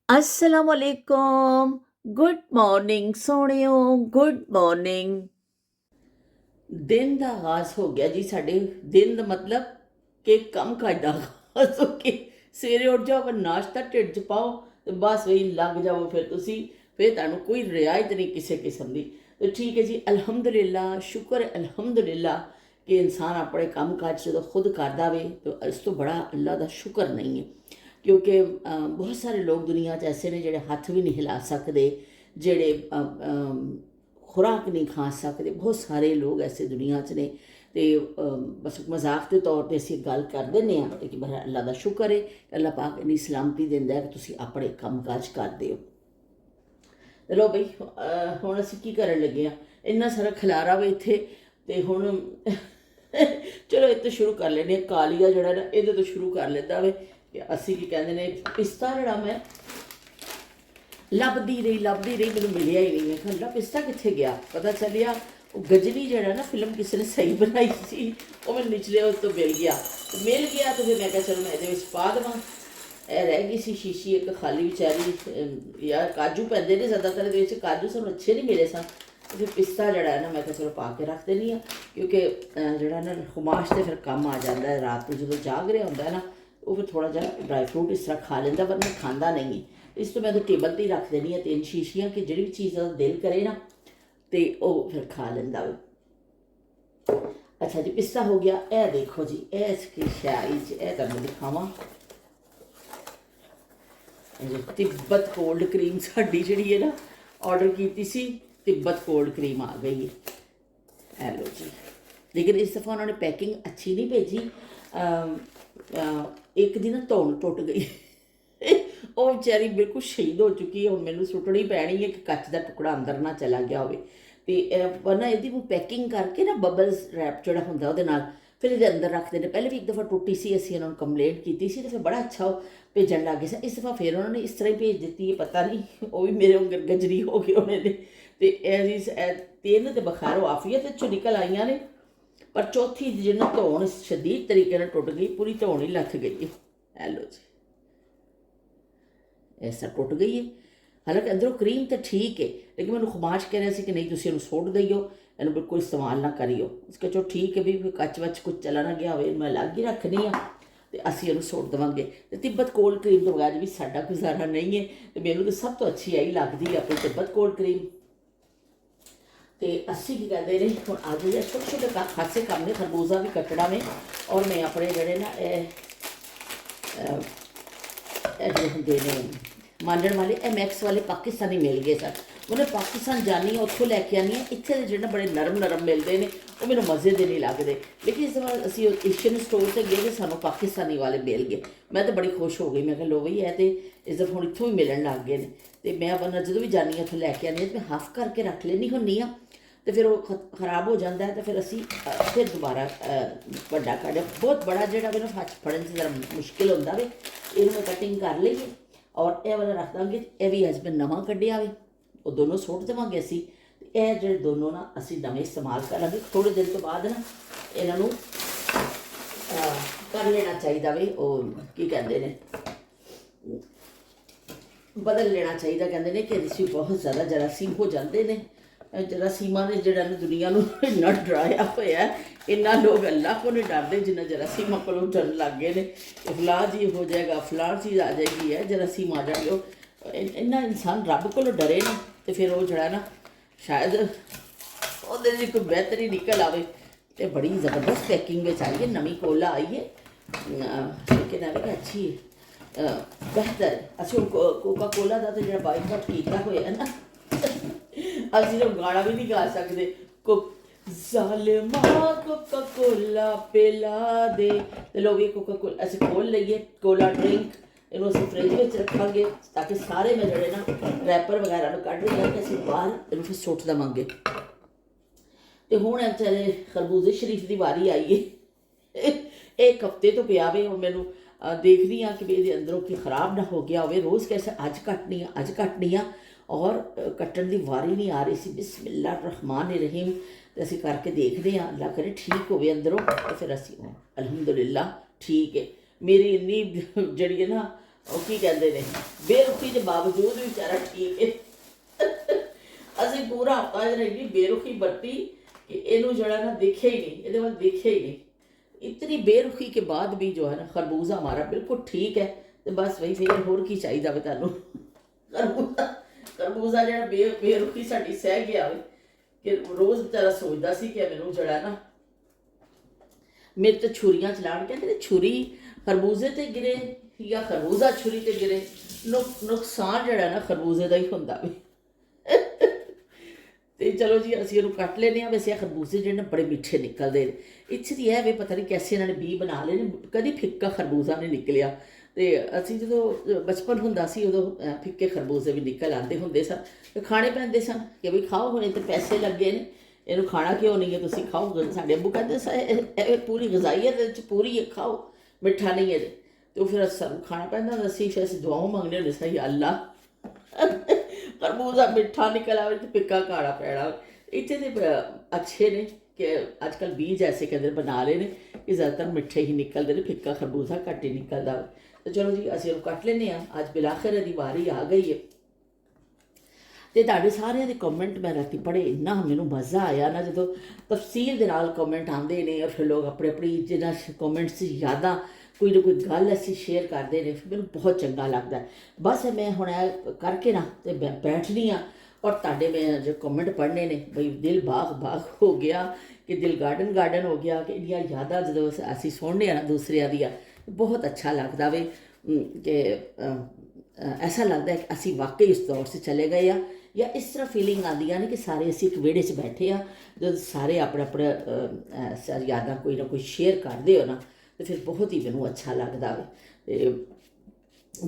अस्सलामुअलैकुम। Good morning सोहणियो, good morning. दिन ਦਾ ਆਗਾਜ਼ ਹੋ ਗਿਆ ਜੀ ਸਾਡੇ। ਦਿਨ ਦਾ ਮਤਲਬ ਕਿ ਕੰਮ ਕਾਜ ਦਾ ਆਗਾਜ਼ ਹੋ ਕੇ ਸਵੇਰੇ ਉੱਠ ਜਾਓ, ਫਿਰ ਨਾਸ਼ਤਾ ਢਿੱਡ 'ਚ ਪਾਓ ਤੇ ਬਸ ਵਹੀ ਲੱਗ ਜਾਓ। ਫਿਰ ਤੁਸੀਂ ਫਿਰ ਤੁਹਾਨੂੰ ਕੋਈ ਰਿਆਇਤ ਨਹੀਂ ਕਿਸੇ ਕਿਸਮ ਦੀ। ਤੇ ਠੀਕ ਹੈ ਜੀ, ਅਲਹਮਦੁਲਿਲਾ, ਸ਼ੁਕਰ ਹੈ ਅਲਹਮਦੁਲਿਲਾ ਕਿ ਇਨਸਾਨ ਆਪਣੇ ਕੰਮ ਕਾਜ ਜਦੋਂ ਖੁਦ ਕਰਦਾ ਵੇ ਤਾਂ ਇਸ ਤੋਂ ਬੜਾ ਅੱਲਾ ਦਾ ਸ਼ੁਕਰ ਨਹੀਂ ਹੈ। ਕਿਉਂਕਿ ਬਹੁਤ ਸਾਰੇ ਲੋਕ ਦੁਨੀਆ 'ਚ ਐਸੇ ਨੇ ਜਿਹੜੇ ਹੱਥ ਵੀ ਨਹੀਂ ਹਿਲਾ ਸਕਦੇ, ਜਿਹੜੇ ਖੁਰਾਕ ਨਹੀਂ ਖਾ ਸਕਦੇ। ਬਹੁਤ ਸਾਰੇ ਲੋਕ ਐਸੇ ਦੁਨੀਆ 'ਚ ਨੇ। ਤੇ ਬਸ ਮਜ਼ਾਕ ਦੇ ਤੌਰ 'ਤੇ ਅਸੀਂ ਗੱਲ ਕਰ ਦਿੰਦੇ ਹਾਂ ਕਿ ਬੜਾ ਅੱਲਾ ਦਾ ਸ਼ੁਕਰ ਹੈ, ਅੱਲਾ ਪਾਕ ਇੰਨੀ ਸਲਾਮਤੀ ਦਿੰਦਾ ਹੈ ਕਿ ਤੁਸੀਂ ਆਪਣੇ ਕੰਮ ਕਾਜ ਕਰਦੇ ਹੋ। ਲੋ ਬਈ, ਹੁਣ ਅਸੀਂ ਕੀ ਕਰਨ ਲੱਗੇ ਹਾਂ? ਇੰਨਾ ਸਾਰਾ ਖਿਲਾਰਾ ਵੇ ਇੱਥੇ। ਤੇ ਹੁਣ ਚਲੋ ਇੱਥੇ ਸ਼ੁਰੂ ਕਰ ਲੈਂਦੇ ਹਾਂ। ਕਾਲੀਆ ਜਿਹੜਾ ਨਾ ਇਹਦੇ ਤੋਂ ਸ਼ੁਰੂ ਕਰ ਲੈਂਦਾ ਵੇ ਕਿ ਅਸੀਂ ਕੀ ਕਹਿੰਦੇ ਨੇ, ਪਿਸਤਾ ਜਿਹੜਾ ਮੈਂ ਲੱਭਦੀ ਰਹੀ, ਮੈਨੂੰ ਮਿਲਿਆ ਹੀ ਨਹੀਂ। ਮੈਂ ਕਿਹਾ ਅੱਲਾ ਪਿਸਤਾ ਕਿੱਥੇ ਗਿਆ? ਪਤਾ ਚੱਲਿਆ ਉਹ ਗਜਨੀ ਜਿਹੜਾ ਨਾ ਫਿਲਮ ਕਿਸੇ ਨੇ ਸਹੀ ਬਣਾਈ ਸੀ, ਉਹ ਮੈਨੂੰ ਨਿਚਲੇ ਉਸ ਤੋਂ ਮਿਲ ਗਿਆ। ਤੇ ਫਿਰ ਮੈਂ ਕਿਹਾ ਚਲੋ ਮੈਂ ਇਹਦੇ ਵਿੱਚ ਪਾ ਦੇਵਾਂ। ਇਹ ਰਹਿ ਗਈ ਸੀ ਸ਼ੀਸ਼ੀ ਇੱਕ ਖਾਲੀ ਵਿਚਾਰੀ। ਯਾਰ ਕਾਜੂ ਪੈਂਦੇ ਨੇ ਜ਼ਿਆਦਾਤਰ ਇਹਦੇ ਵਿੱਚ, ਕਾਜੂ ਸਾਨੂੰ ਅੱਛੇ ਨਹੀਂ ਮਿਲੇ ਸਨ। ਤੇ ਫਿਰ ਪਿਸਤਾ ਜਿਹੜਾ ਹੈ ਨਾ, ਮੈਂ ਕਿਹਾ ਚਲੋ ਪਾ ਕੇ ਰੱਖ ਦਿੰਦੀ ਹਾਂ। ਕਿਉਂਕਿ ਜਿਹੜਾ ਨਾ ਖੁਮਾਸ਼ ਤੇ ਫਿਰ ਕੰਮ ਆ ਜਾਂਦਾ ਹੈ। ਰਾਤ ਨੂੰ ਜਦੋਂ ਜਾਗ ਰਿਹਾ ਹੁੰਦਾ ਹੈ ਨਾ, ਉਹ ਫਿਰ ਥੋੜ੍ਹਾ ਜਿਹਾ ਡਰਾਈ ਫਰੂਟ ਇਸ ਤਰ੍ਹਾਂ ਖਾ ਲੈਂਦਾ, ਪਰ ਮੈਂ ਖਾਂਦਾ ਨਹੀਂ। ਇਸ ਤੋਂ ਮੈਂ ਤਾਂ ਟੇਬਲ 'ਤੇ ਹੀ ਰੱਖ ਦੇਣੀ ਹਾਂ 3 ਸ਼ੀਸ਼ੀਆਂ, ਕਿ ਜਿਹੜੀ ਵੀ ਚੀਜ਼ ਦਾ ਦਿਲ ਕਰੇ ਨਾ ਤੇ ਉਹ ਫਿਰ ਖਾ ਲੈਂਦਾ ਵਾ। ਅੱਛਾ ਜੀ, ਪਿਸਤਾ ਹੋ ਗਿਆ। ਇਹ ਦੇਖੋ ਜੀ, ਇਸ ਕੀ ਸ਼ਾਈ 'ਚ ਇਹ ਤੁਹਾਨੂੰ ਦਿਖਾਵਾਂ। ਤਿੱਬਤ ਕੋਲਡ ਕਰੀਮ ਸਾਡੀ ਜਿਹੜੀ ਹੈ ਨਾ, ਆਰਡਰ ਕੀਤੀ ਸੀ, ਤਿੱਬਤ ਕੋਲਡ ਕਰੀਮ ਆ ਗਈ ਹੈ। ਇਹ ਲੋ ਜੀ। ਲੇਕਿਨ ਇਸ ਦਫਾ ਉਹਨਾਂ ਨੇ ਪੈਕਿੰਗ ਅੱਛੀ ਨਹੀਂ ਭੇਜੀ। ਇੱਕ ਦਿਨ ਧੌਣ ਟੁੱਟ ਗਈ। ਉਹ ਵਿਚਾਰੀ ਬਿਲਕੁਲ ਸ਼ਹੀਦ ਹੋ ਚੁੱਕੀ ਹੈ। ਹੁਣ ਮੈਨੂੰ ਸੁੱਟਣੀ ਪੈਣੀ ਹੈ ਕਿ ਕੱਚ ਦਾ ਟੁਕੜਾ ਅੰਦਰ ਨਾ ਚਲਾ ਗਿਆ ਹੋਵੇ। ਤੇ ਨਾ ਇਹਦੀ ਪੈਕਿੰਗ ਕਰਕੇ ਨਾ ਬਬਲਸ ਰੈਪ ਜਿਹੜਾ ਹੁੰਦਾ ਉਹਦੇ ਨਾਲ ਫਿਰ ਇਹਦੇ ਅੰਦਰ ਰੱਖਦੇ ਨੇ। ਪਹਿਲੇ ਵੀ ਇੱਕ ਦਫਾ ਟੁੱਟੀ ਸੀ, ਅਸੀਂ ਇਹਨਾਂ ਨੂੰ ਕੰਪਲੇਂਟ ਕੀਤੀ ਸੀ ਤੇ ਫਿਰ ਬੜਾ ਅੱਛਾ ਉਹ ਭੇਜਣ ਲੱਗ ਗਏ ਸੀ। ਇਸ ਦਫਾ ਫਿਰ ਉਹਨਾਂ ਨੇ ਇਸ ਤਰ੍ਹਾਂ ਹੀ ਭੇਜ ਦਿੱਤੀ ਹੈ। ਪਤਾ ਨਹੀਂ ਉਹ ਵੀ ਮੇਰੇ ਵਾਂਗਰ ਗਜਰੀ ਹੋ ਗਏ ਉਹਨੇ ਦੇ। ਤੇ ਇਹ ਜੀ 3 ਤੇ ਬਖਾਰੋ ਆਫੀਅਤ 'ਚੋਂ ਨਿਕਲ ਆਈਆਂ ਨੇ, ਪਰ ਚੌਥੀ ਜਿਹਨਾਂ ਧੌਣ ਸ਼ਦੀਦ ਤਰੀਕੇ ਨਾਲ ਟੁੱਟ ਗਈ, ਪੂਰੀ ਧੌਣ ਹੀ ਲੱਥ ਗਈ ਹੈ। ਇਹ ਲੋ ਜੀ, ਐਸਾ ਟੁੱਟ ਗਈ ਹੈ। ਹਾਲਾਂਕਿ ਅੰਦਰੋਂ ਕਰੀਮ ਤਾਂ ਠੀਕ ਹੈ, ਲੇਕਿਨ ਮੈਨੂੰ ਖੁਮਾਸ਼ ਕਹਿ ਰਿਹਾ ਸੀ ਕਿ ਨਹੀਂ ਤੁਸੀਂ ਇਹਨੂੰ ਸੁੱਟ ਦਈਓ, ਇਹਨੂੰ ਬਿਲਕੁਲ ਇਸਤੇਮਾਲ ਨਾ ਕਰੀਓ। ਇਸ ਕਰਕੇ ਚਲੋ ਠੀਕ ਹੈ ਵੀ ਕੱਚ ਵਿੱਚ ਕੁਝ ਚਲਾ ਨਾ ਗਿਆ ਹੋਵੇ, ਮੈਂ ਅਲੱਗ ਹੀ ਰੱਖਣੀ ਆ ਤੇ ਅਸੀਂ ਇਹਨੂੰ ਸੁੱਟ ਦੇਵਾਂਗੇ। ਤੇ ਤਿੱਬਤ ਕੋਲਡ ਕਰੀਮ ਤੋਂ ਬਗੈਰ ਵੀ ਸਾਡਾ ਗੁਜ਼ਾਰਾ ਨਹੀਂ ਹੈ। ਤੇ ਮੈਨੂੰ ਤਾਂ ਸਭ ਤੋਂ ਅੱਛੀ ਆਈ ਲੱਗਦੀ ਹੈ ਆਪਣੀ ਤਿੱਬਤ ਕੋਲਡ ਕਰੀਮ। ਤੇ ਅਸੀਂ ਕੀ ਕਹਿੰਦੇ ਨੇ, ਹੁਣ ਅੱਜ ਜਿਹੜੇ ਛੋਟੇ ਛੋਟੇ ਖਾਸੇ ਕੰਮ ਨੇ, ਖਰਬੂਜ਼ਾ ਵੀ ਕੱਟਣਾ ਵੇ। ਔਰ ਮੈਂ ਆਪਣੇ ਜਿਹੜੇ ਨਾ ਇਹ ਜਿਹੜੇ ਹੁੰਦੇ ਨੇ ਮਾਂਜਣ ਵਾਲੇ, MX ਵਾਲੇ ਪਾਕਿਸਤਾਨੀ ਮਿਲ ਗਏ ਸਨ। ਉਹਨੇ ਪਾਕਿਸਤਾਨ ਜਾਣੀ ਆ, ਉੱਥੋਂ ਲੈ ਕੇ ਆਉਣੀ ਆ। ਇੱਥੇ ਦੇ ਜਿਹੜੇ ਬੜੇ ਨਰਮ ਮਿਲਦੇ ਨੇ ਉਹ ਮੈਨੂੰ ਮਜ਼ੇ ਦੇ ਨਹੀਂ ਲੱਗਦੇ। ਲੇਕਿਨ ਇਸ ਵਾਰ ਅਸੀਂ ਏਸ਼ੀਅਨ ਸਟੋਰ 'ਤੇ ਗਏ ਤੇ ਸਾਨੂੰ ਪਾਕਿਸਤਾਨੀ ਵਾਲੇ ਮਿਲ ਗਏ। ਮੈਂ ਤਾਂ ਬੜੀ ਖੁਸ਼ ਹੋ ਗਈ। ਮੈਂ ਕਿਹਾ ਲੋ ਬਈ, ਇਹ ਤਾਂ ਇਸ ਦਫਾ ਹੁਣ ਇੱਥੋਂ ਵੀ ਮਿਲਣ ਲੱਗ ਗਏ ਨੇ। ਤੇ ਮੈਂ ਆਪਣਾ ਜਦੋਂ ਵੀ ਜਾਂਦੀ ਹਾਂ ਉੱਥੋਂ ਲੈ ਕੇ ਆਉਂਦੀ ਹਾਂ, ਤੇ ਮੈਂ ਹਾਫ ਕਰਕੇ ਰੱਖ ਲੈਂਦੀ ਹੁੰਦੀ ਹਾਂ। ਤੇ ਫਿਰ ਉਹ ਖਰਾਬ ਹੋ ਜਾਂਦਾ ਹੈ। ਤਾਂ ਫਿਰ ਅਸੀਂ ਫਿਰ ਦੁਬਾਰਾ ਵੱਡਾ ਕੱਢ, ਬਹੁਤ ਬੜਾ ਜਿਹੜਾ ਮੈਨੂੰ ਹੱਥ ਫੜਨ 'ਚ ਜ਼ਰਾ ਮੁਸ਼ਕਿਲ ਹੁੰਦਾ ਵੇ। ਇਹਨੂੰ ਮੈਂ ਕਟਿੰਗ ਕਰ ਲਈਏ ਔਰ ਇਹ ਵਾਲਾ ਰੱਖ ਦਾਂਗੇ। ਇਹ ਵੀ ਅੱਜ ਮੈਂ ਨਵਾਂ ਕੱਢਿਆ ਵੇ, ਉਹ ਦੋਨੋਂ ਸੁੱਟ ਦੇਵਾਂਗੇ ਅਸੀਂ। ਇਹ ਜਿਹੜੇ ਦੋਨੋਂ ਨਾ ਅਸੀਂ ਨਵੇਂ ਇਸਤੇਮਾਲ ਕਰਾਂਗੇ। ਥੋੜ੍ਹੇ ਦਿਨ ਤੋਂ ਬਾਅਦ ਨਾ ਇਹਨਾਂ ਨੂੰ ਕਰ ਲੈਣਾ ਚਾਹੀਦਾ ਵੇ, ਉਹ ਕੀ ਕਹਿੰਦੇ ਨੇ, ਬਦਲ ਲੈਣਾ ਚਾਹੀਦਾ। ਕਹਿੰਦੇ ਨੇ ਕਿ ਅਸੀਂ ਬਹੁਤ ਜ਼ਿਆਦਾ ਜਰਾਸੀਮ ਹੋ ਜਾਂਦੇ ਨੇ। ਜਰਾਸੀਮਾਂ ਨੇ ਜਿਹੜਾ ਨਾ ਦੁਨੀਆ ਨੂੰ ਇੰਨਾ ਡਰਾਇਆ ਹੋਇਆ। ਇੰਨਾ ਲੋਕ ਅੱਲਾ ਕੋਲ ਨਹੀਂ ਡਰਦੇ ਜਿੰਨਾ ਜਰਾਸੀਮਾਂ ਕੋਲੋਂ ਡਰਨ ਲੱਗ ਗਏ ਨੇ। ਫਲਾਹ ਜੀ ਹੋ ਜਾਏਗਾ, ਫਲਾਹ ਚੀਜ਼ ਆ ਜਾਏਗੀ, ਹੈ ਜਰਾਸੀਮ ਆ ਜਾਣਗੇ। ਉਹ ਇੰਨਾ ਇਨਸਾਨ ਰੱਬ ਕੋਲੋਂ ਡਰੇ ਨਾ, ਤੇ ਫਿਰ ਉਹ ਜਿਹੜਾ ਨਾ ਸ਼ਾਇਦ ਉਹਦੇ ਲਈ ਕੋਈ ਬਿਹਤਰੀ ਨਿਕਲ ਆਵੇ। ਤੇ ਬੜੀ ਜ਼ਬਰਦਸਤ ਪੈਕਿੰਗ ਵਿੱਚ ਆਈ ਹੈ। ਨਵੀਂ ਕੋਲਾ ਆਈ ਹੈ, ਲੇਕਿਨ ਇਹ ਅੱਛੀ ਹੈ, ਬਿਹਤਰ। ਅਸੀਂ ਕੋਕਾ ਕੋਲਾ ਦਾ ਤਾਂ ਜਿਹੜਾ ਬਾਈਕਾਟ ਕੀਤਾ ਹੋਇਆ ਨਾ, ਅਸੀਂ ਲੋਕ ਗਾਣਾ ਵੀ ਨਹੀਂ ਗਾ ਸਕਦੇ। ਜ਼ਾਲਿਮਾ ਕੋਕਾ ਕੋਲਾ ਪਿਲਾ ਦੇ। ਤੇ ਲੋਕ ਇਹ ਕੋਕਾ ਕੋਲਾ ਅਸੀਂ ਖੋਲ ਲਈਏ, ਕੋਲਾ ਡਰਿੰਕ। ਇਹਨੂੰ ਅਸੀਂ ਫਰਿੱਜ ਵਿੱਚ ਰੱਖਾਂਗੇ ਤਾਂ ਕਿ ਸਾਰੇ ਮੈਂ ਜਿਹੜੇ ਨਾ ਰੈਪਰ ਵਗੈਰਾ ਨੂੰ ਕੱਢ ਲਿਆ ਕਿ ਅਸੀਂ ਬਾਹਰ ਇਹਨੂੰ ਫਿਰ ਸੁੱਟ ਦੇਵਾਂਗੇ। ਤੇ ਹੁਣ ਵਿਚਾਰੇ ਖਰਬੂਜ਼ੇ ਸ਼ਰੀਫ ਦੀ ਵਾਰੀ ਆਈ ਹੈ। ਇੱਕ ਹਫ਼ਤੇ ਤੋਂ ਪਿਆ ਵੇ। ਹੁਣ ਮੈਨੂੰ ਦੇਖਦੀ ਹਾਂ ਕਿ ਵੀ ਇਹਦੇ ਅੰਦਰੋਂ ਕੀ ਖਰਾਬ ਨਾ ਹੋ ਗਿਆ ਹੋਵੇ। ਰੋਜ਼ ਕੈਸੇ ਅੱਜ ਕੱਟਣੀ ਆ ਔਰ ਕੱਟਣ ਦੀ ਵਾਰੀ ਨਹੀਂ ਆ ਰਹੀ ਸੀ। ਬਿਸਮਿਲ੍ਲਾਹਿਰ ਰਹਿਮਾਨਿਰ ਰਹੀਮ। ਤੇ ਅਸੀਂ ਕਰਕੇ ਦੇਖਦੇ ਹਾਂ, ਅੱਲਾ ਕਰੇ ਠੀਕ ਹੋਵੇ ਅੰਦਰੋਂ। ਤੇ ਫਿਰ ਅਸੀਂ ਅਲਹਮਦੁਲਿਲਾ ਠੀਕ ਹੈ। ਮੇਰੀ ਇੰਨੀ ਜਿਹੜੀ ਹੈ ਨਾ ਉਹ ਕੀ ਕਹਿੰਦੇ ਨੇ, ਬੇਰੁਖੀ ਦੇ ਬਾਵਜੂਦ ਵੀ ਵਿਚਾਰਾ ਠੀਕ ਹੈ। ਅਸੀਂ ਪੂਰਾ ਹਫ਼ਤਾ ਇੰਨੀ ਬੇਰੁਖੀ ਵਰਤੀ कि इनू जरा ना देखिया ही नहीं, ये वाल देखिया ही नहीं। इतनी बेरुखी के बाद भी जो है ना खरबूजा हमारा बिल्कुल ठीक है। तो बस वही फिर होर की चाहिए वे तुहानू। खरबूजा खरबूजा जो बेरुखी साडी सह गया वे कि रोज़ बेचारा सोचता सी कि मैनू जरा ना मेरे तो छुरियां चलान, कहते ने छुरी खरबूजे ते गिरे या खरबूजा छुरी ते गिरे, नुकसान जड़ा ना खरबूजे का ही होंदा वे। तो चलो जी असीं इहनूं कट लैने आ। वैसे खरबूजे जिहड़े बड़े मिठे निकलते हैं। इत्थे दी है वे पता नहीं कैसे इन्होंने बी बना ले, कभी फिक्का खरबूजा नहीं निकलिया। तो असीं जो बचपन हुंदा सी उदों फिक्के खरबूजे भी निकल आते हुंदे सन, तो खाने पैंदे सन कि बई खाओ, हुणे तो पैसे लगे ने, इहनूं खाना क्यों नहीं है, तुसीं खाओ। साडे अब्बू कहंदे पूरी गजाइयत इहदे च पूरी है, खाओ, मिठा नहीं है। तो फिर सानूं खाना पैंदा हुंदा सी, फिर असीं दुआओं मंगने हुंदे सी, अल्लाह खरबूजा मिठा निकल आवे तो फिक्का खाना पैना। इत्थे दे अच्छे ने कि अजकल बीज ऐसे कहते बना रहे हैं कि ज़्यादातर मिठे ही निकलते हैं, फिक्का खरबूजा घट ही निकलता। तो चलो जी असीं इहनूं कट लैने आ। अज बिलाखिर दी वारी आ गई है। तो तुहाडे सारिਆਂ ਦੇ कॉमेंट मैं राती पढ़े, इन्ना मैनूं मज़ा आया ना जो तफसील दे नाल कॉमेंट आते हैं और फिर लोग अपने अपनी जिन्हां कॉमेंट्स यादां कोई ना कोई गल असीं शेयर करते हैं, फिर मैनूं बहुत चंगा लगता है। बस मैं हुण करके ना तो बैठनी हाँ और तुहाडे मैं जो कॉमेंट पढ़ने ने, बई दिल बाग बाग हो गया कि दिल गार्डन गार्डन हो गया कि इन्नियां यादां जो असीं सुणने ना दूसरियां दियां, बहुत अच्छा लगता वे कि ऐसा लगता है कि असीं वाकई उस दौर से चले गए आ, या इस तरह फीलिंग आती है कि सारे असीं एक विहड़े च बैठे आ, जो सारे अपने अपने यादां कोई ना कोई शेयर करते हो ना, तो फिर बहुत ही मैनूं अच्छा लगता वे।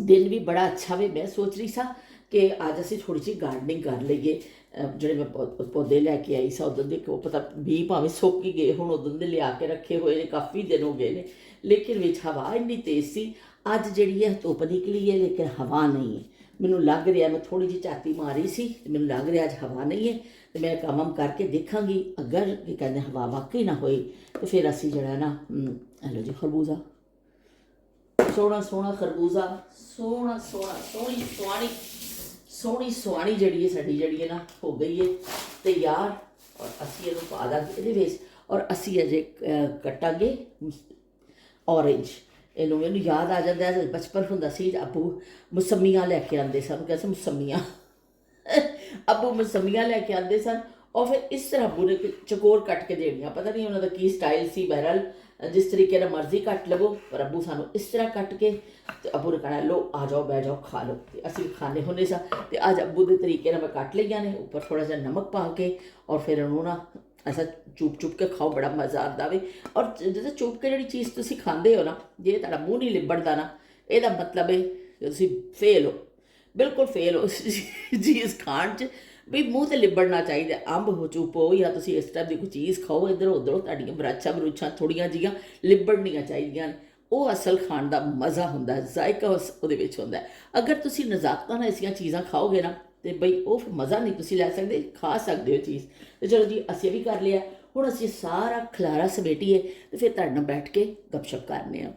दिन भी बड़ा अच्छा वे। मैं सोच रही सा कि अज असीं थोड़ी जी गार्डनिंग कर लईए। जिहड़े मैं पौधे लैके आई सा उदों दे पता बी भावें सुक ही गए हुण, उदों दे लिया के रखे हुए ने, काफ़ी दिन हो गए ने, लेकिन विच हवा इन्नी तेज़ सी। अज जिहड़ी है धुप्प निकली है लेकिन हवा नहीं है। मैनूं लग रहा, मैं थोड़ी जी झाती मारी सी, मैनूं लग रहा अज हवा नहीं है। तो मैं काम करके देखांगी, अगर की कहते हवा वाकई ना होई तो फिर असीं जिहड़ा ना लो जी खरबूजा, सोहना सोहना खरबूजा, सोहना सोहना सोहनी सुहानी सोहनी सुहानी जिहड़ी है साडी जिहड़ी है ना हो गई है तैयार। और असीं इहनूं पा दांगे इहदे विच, और असीं अजे कट्टांगे ऑरेंज। इनू मैनूं याद आ जाता है बचपन हुंदा सी, अब्बू मौसमियां लैके आंदे सन, कैसे मौसमियां अब्बू मौसमियां लैके आंदे सन, और फिर इस तरह अब्बू ने चकोर कट के देनियां। पता नहीं उन्होंने की स्टाइल सी, बहरहाल जिस तरीके का मर्जी कट लवो, पर अब्बू सानू इस तरह कट के तो अब्बू ने कहना लो आ जाओ बह जाओ खा लो। तो असीं खाने होंदे सा। तो अज अब्बू के तरीके मैं कट लिया ने, उपर थोड़ा जा नमक पा के, और फिर उन्होंने ना ऐसा चुप चुप के खाओ, बड़ा मज़ा आता वे। और जो चुप के जी चीज़ तुसीं खांदे हो ना, जे तुहाडा मूँह नहीं लिबड़दा ना, ਇਹਦਾ मतलब है तुसीं फेल हो, बिल्कुल फेल हो चीज़ खाण च। भी मूँह तो लिबड़ना चाहिए, अंब हो चुप हो या तुसीं इस टाइप की कोई चीज़ खाओ, इधरों उधरों तुहाडीआं बराछां बरूछां थोड़ियां जिहियां लिबड़नियां चाहिदियां। वो असल खाण का मज़ा हुंदा है, जायका उहदे विच हुंदा है। अगर तुसीं नज़ाकतां नाल ऐसियां चीज़ां खाओगे ना तो बई वो फिर मज़ा नहीं तुसीं लै सकदे, खा सकते हो चीज़। तो चलो जी असीं भी कर लिया। हुण असीं सारा खलारा समेटीए तो फिर तुहाडे नाल बैठ के गपशप करने आ।